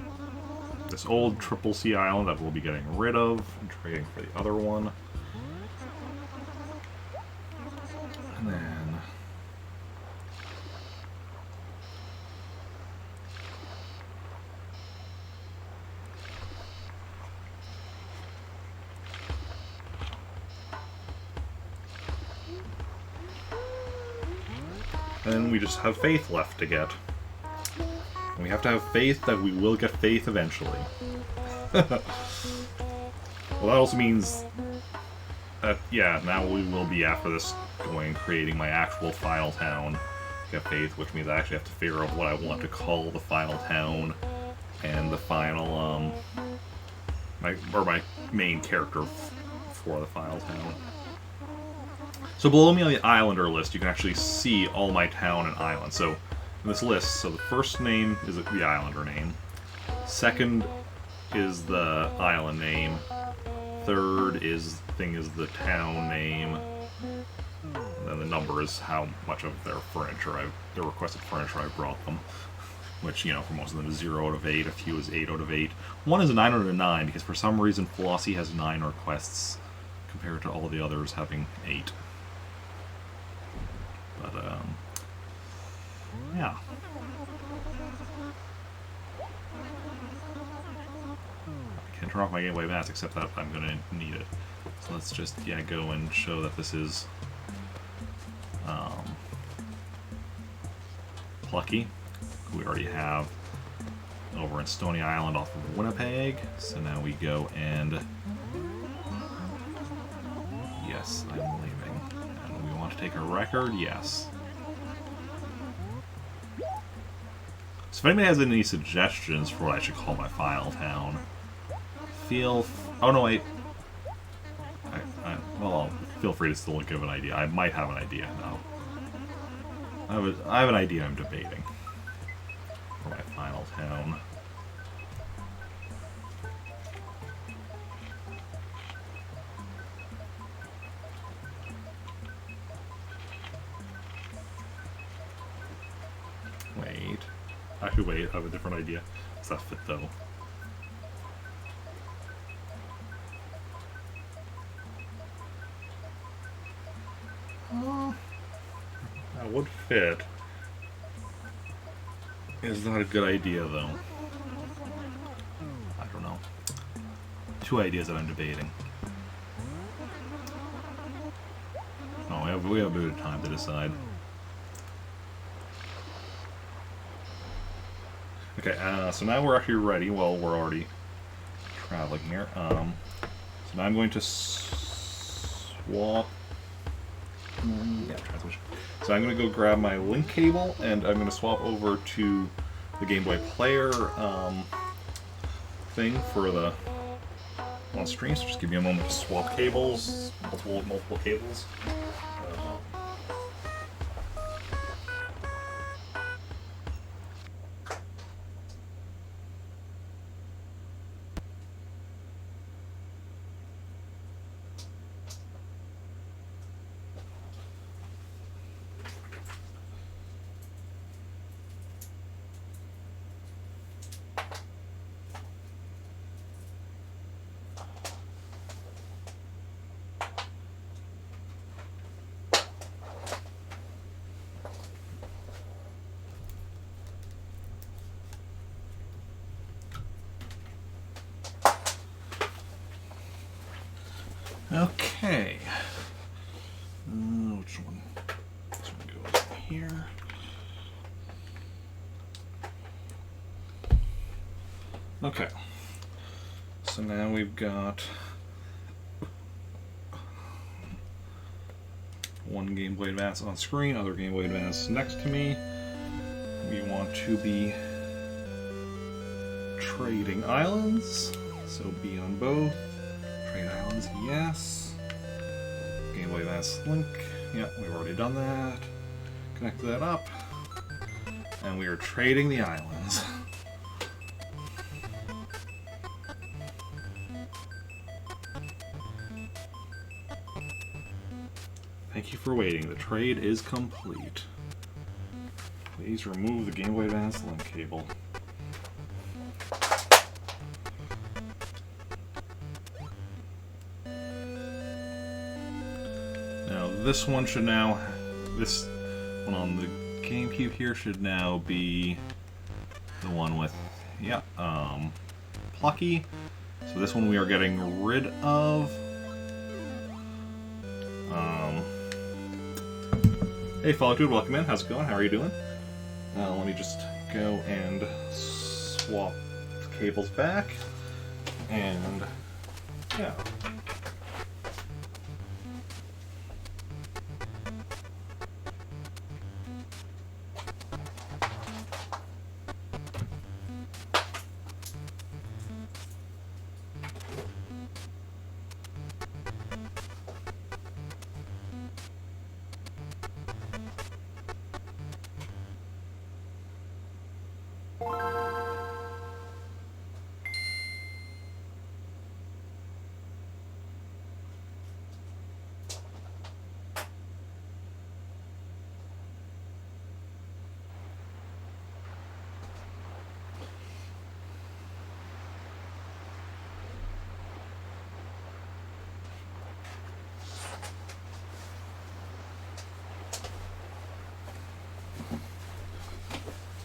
this old Triple C island that we'll be getting rid of and trading for the other one. And then we just have faith left to get. And we have to have faith that we will get faith eventually. Well, that also means that, yeah, now we will be, after this, creating my actual final town, get faith, which means I actually have to figure out what I want to call the final town and the final, my main character for the final town. So below me on the Islander list, you can actually see all my town and island. So in this list, so the first name is the Islander name, second is the island name, third is the town name, and then the number is how much of their requested furniture I brought them. Which, for most of them is 0 out of 8, a few is 8 out of 8. One is a 9 out of 9, because for some reason Flossie has 9 requests, compared to all the others having 8. But, yeah. I can't turn off my Game Boy Advance, except that I'm going to need it. So let's just, go and show that this is Plucky, who we already have over in Stony Island off of Winnipeg. So now we go and... Yes, I'm leaving. And we want to take a record? Yes. So if anybody has any suggestions for what I should call my final town, oh no, wait. Well, feel free to still give an idea. I might have an idea now. I have an idea I'm debating for my final town. Wait. Actually, wait, I have a different idea. Does that fit, though? That would fit. It's not a good idea, though. I don't know. 2 ideas that I'm debating. we have a bit of time to decide. Okay, so now we're actually ready. Well, we're already traveling here. So now I'm going to swap. Yeah, transmission. So I'm going to go grab my link cable, and I'm going to swap over to the Game Boy Player thing for the on stream. So just give me a moment to swap cables, multiple cables. Okay. Which one? This one goes here. Okay. So now we've got one Game Boy Advance on screen, other Game Boy Advance next to me. We want to be trading islands, so be on both. Trade islands, yes. Game Boy Advance link, yeah, we've already done that. Connect that up, and we are trading the islands. Thank you for waiting. The trade is complete. Please remove the Game Boy Advance link cable. Now this one should now, this one on the GameCube here should now be the one with, yeah, Plucky. So this one we are getting rid of. Hey Fallout, welcome in. How's it going? How are you doing? Let me just go and swap the cables back, and yeah.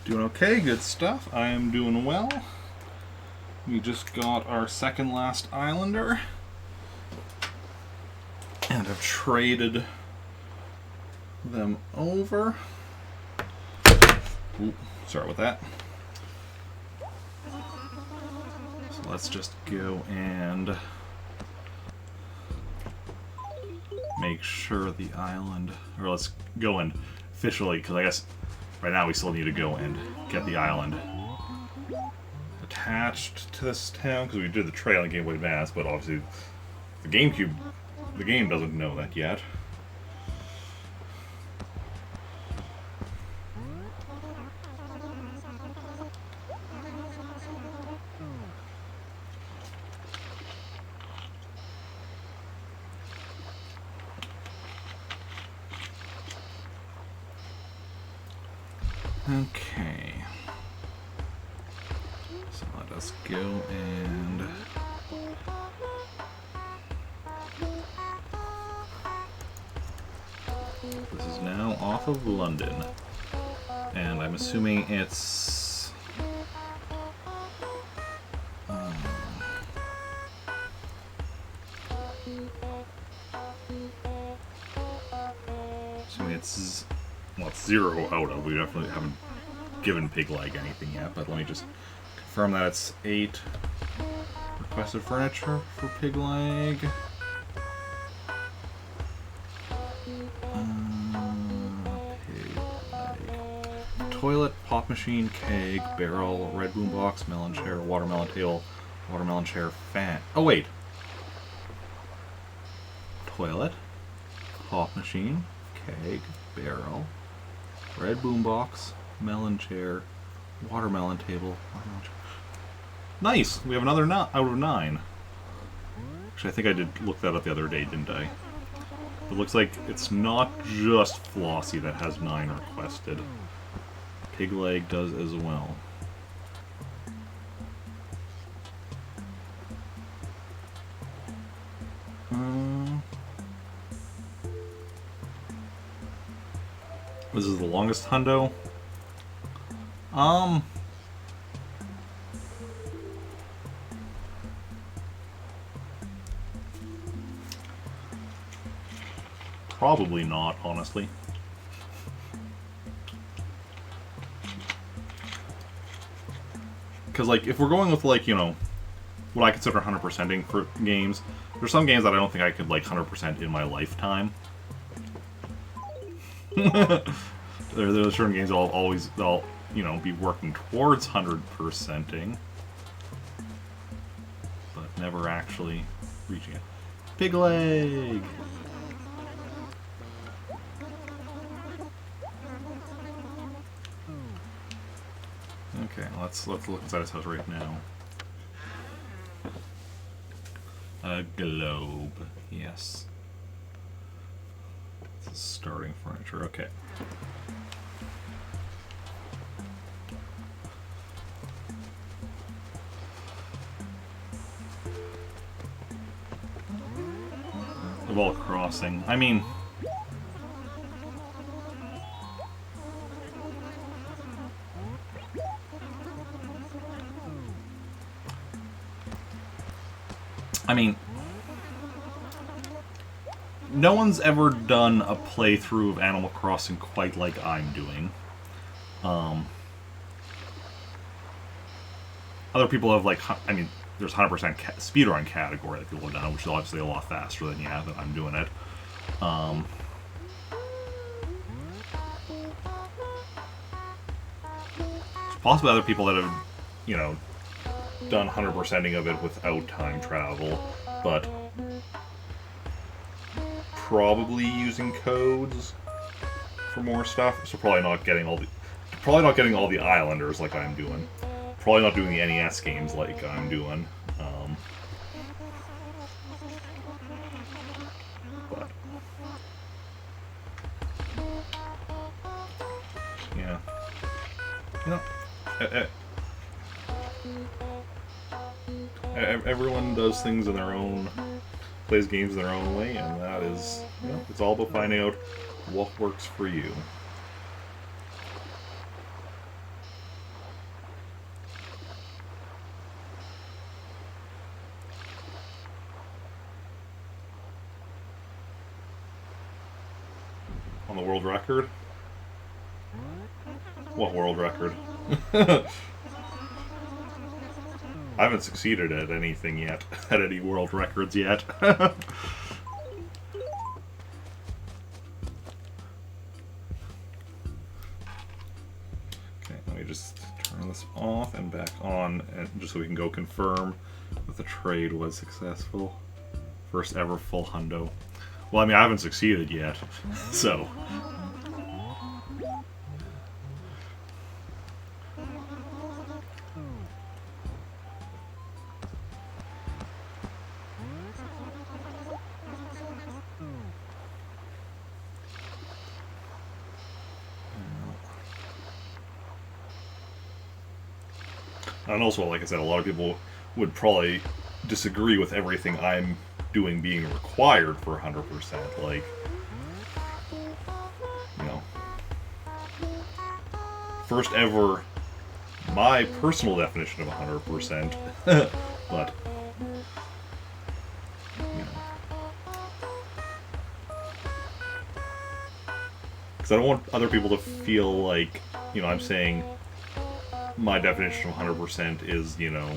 Doing okay, good stuff. I am doing well. We just got our second last Islander and have traded them over. Ooh, sorry about that. So let's just go and make sure the island, or let's go and officially, because I guess right now we still need to go and get the island attached to this town, because we did the trail in Game Boy Advance, but obviously the GameCube, the game doesn't know that yet. Okay. So let us go and this is now off of London. And I'm assuming it's it's... Well, it's 0 out of. We definitely haven't given Pig Leg anything yet, but let me just confirm that it's 8 requested furniture for Pig Leg. Toilet, pop machine, keg, barrel, red boombox, melon chair, watermelon table, watermelon chair, fan. Oh, wait. Toilet, pop machine, keg, barrel, red boombox, melon chair, watermelon table, watermelon chair. Nice! We have another out of 9. Actually, I think I did look that up the other day, didn't I? It looks like it's not just Flossie that has 9 requested. Pig Leg does as well. This is the longest hundo. Probably not, honestly. Because, like, if we're going with, like, you know, what I consider 100%ing for games, there's some games that I don't think I could, like, 100% in my lifetime. There are certain games I'll, you know, be working towards 100%ing, but never actually reaching it. Pig Leg! Okay, let's look inside his house right now. A globe, yes. This is starting furniture, okay. The Ball Crossing, I mean... no one's ever done a playthrough of Animal Crossing quite like I'm doing. Other people have, like, I mean, there's 100% speedrun category that people have done, which is obviously a lot faster than, yeah, that I'm doing it. There's possibly other people that have, you know, done 100%ing of it without time travel, but probably using codes for more stuff, so probably not getting all the Islanders like I'm doing. Probably not doing the NES games like I'm doing. But yeah, you know, everyone does things in their own, plays games in their own way, and that is, you know, it's all about finding out what works for you. On the world record? What world record? I haven't succeeded at anything yet, at any world records yet. Okay, let me just turn this off and back on, and just so we can go confirm that the trade was successful. First ever full hundo. Well, I mean, I haven't succeeded yet, so... And also, like I said, a lot of people would probably disagree with everything I'm doing being required for 100%. Like, you know, first ever, my personal definition of 100%, but, you know. Because I don't want other people to feel like, you know, I'm saying my definition of 100% is, you know,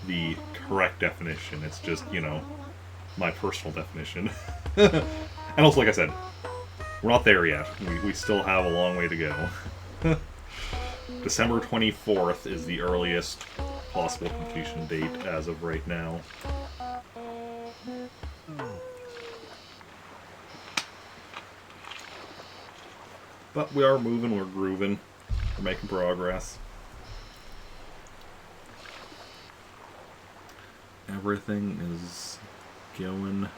the correct definition. It's just, you know, my personal definition. And also, like I said, we're not there yet. We still have a long way to go. December 24th is the earliest possible completion date as of right now. But we are moving, we're grooving, we're making progress. Everything is going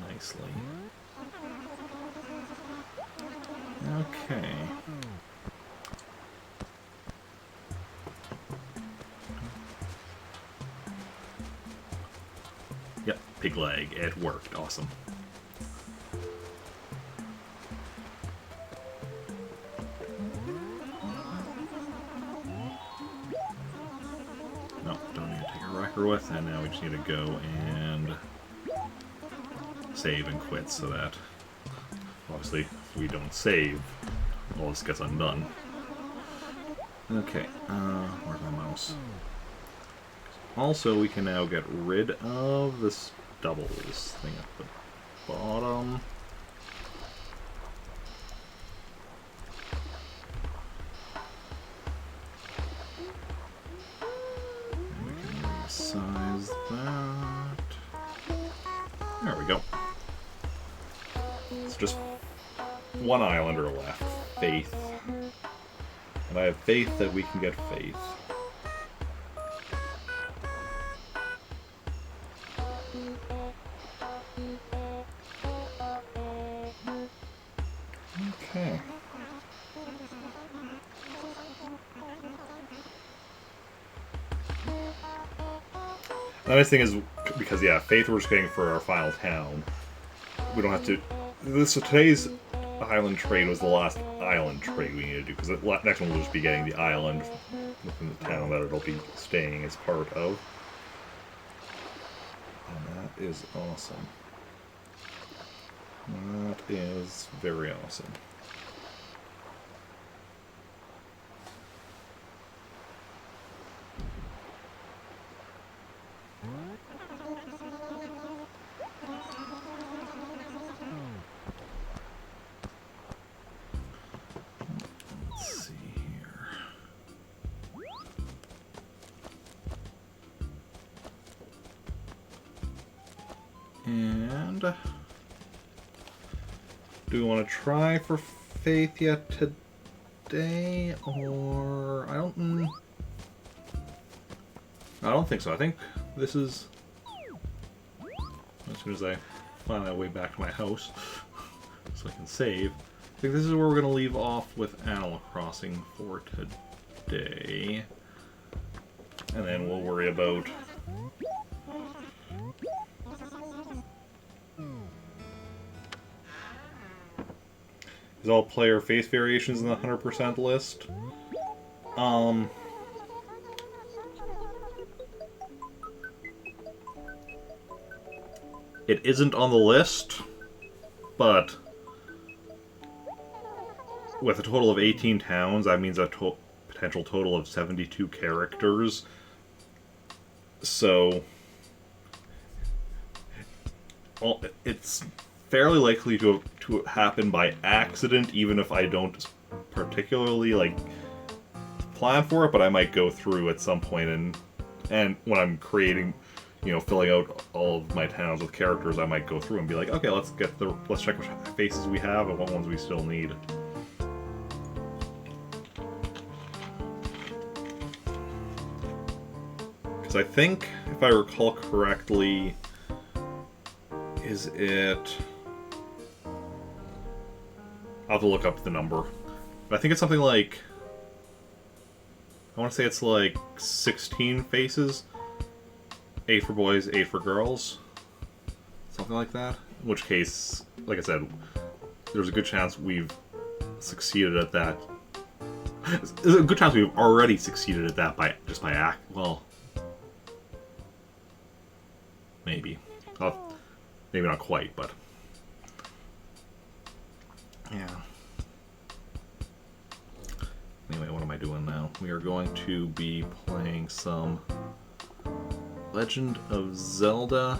nicely. Okay. Yep, pig leg. It worked. Awesome. No, don't need to take a wrecker with, and now we just need to go and save and quit so that, obviously, if we don't save, all this gets undone. Okay, where's my mouse? Also, we can now get rid of this doubles thing at the bottom. And we can resize that. There we go. It's just one islander left. Faith. And I have faith that we can get Faith. Okay. The nice thing is, because yeah, Faith we're just getting for our final town. We don't have to. So today's island trade was the last island trade we need to do, because the next one will just be getting the island within the town that it'll be staying as part of. And that is awesome. That is very awesome. Let's see here. And do we want to try for Faith yet today, or I don't think so. I think this is, as soon as I find my way back to my house so I can save, I think this is where we're going to leave off with Animal Crossing for today. And then we'll worry about is all player face variations in the 100% list. It isn't on the list, but with a total of 18 towns, that means a potential total of 72 characters. So it's fairly likely to happen by accident, even if I don't particularly plan for it. But I might go through at some point, and when I'm creating, filling out all of my towns with characters, I might go through and be like, okay, let's check which faces we have and what ones we still need. Because I think, if I recall correctly, is it... I'll have to look up the number. But I think it's something like... I want to say it's like 16 faces. 8 for boys, 8 for girls. Something like that. In which case, like I said, there's a good chance we've succeeded at that. There's a good chance we've already succeeded at that by act. Well, maybe. Maybe not quite, but Yeah. Anyway, what am I doing now? We are going to be playing some Legend of Zelda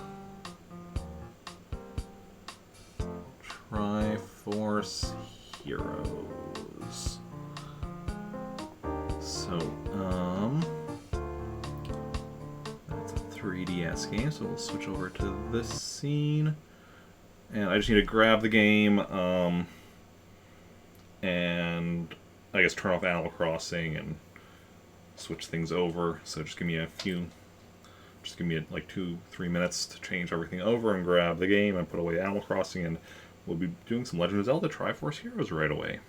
Triforce Heroes. So, that's a 3DS game, so we'll switch over to this scene. And I just need to grab the game, and I guess turn off Animal Crossing and switch things over. So just give me like 2-3 minutes to change everything over and grab the game and put away Animal Crossing, and we'll be doing some Legend of Zelda Triforce Heroes right away.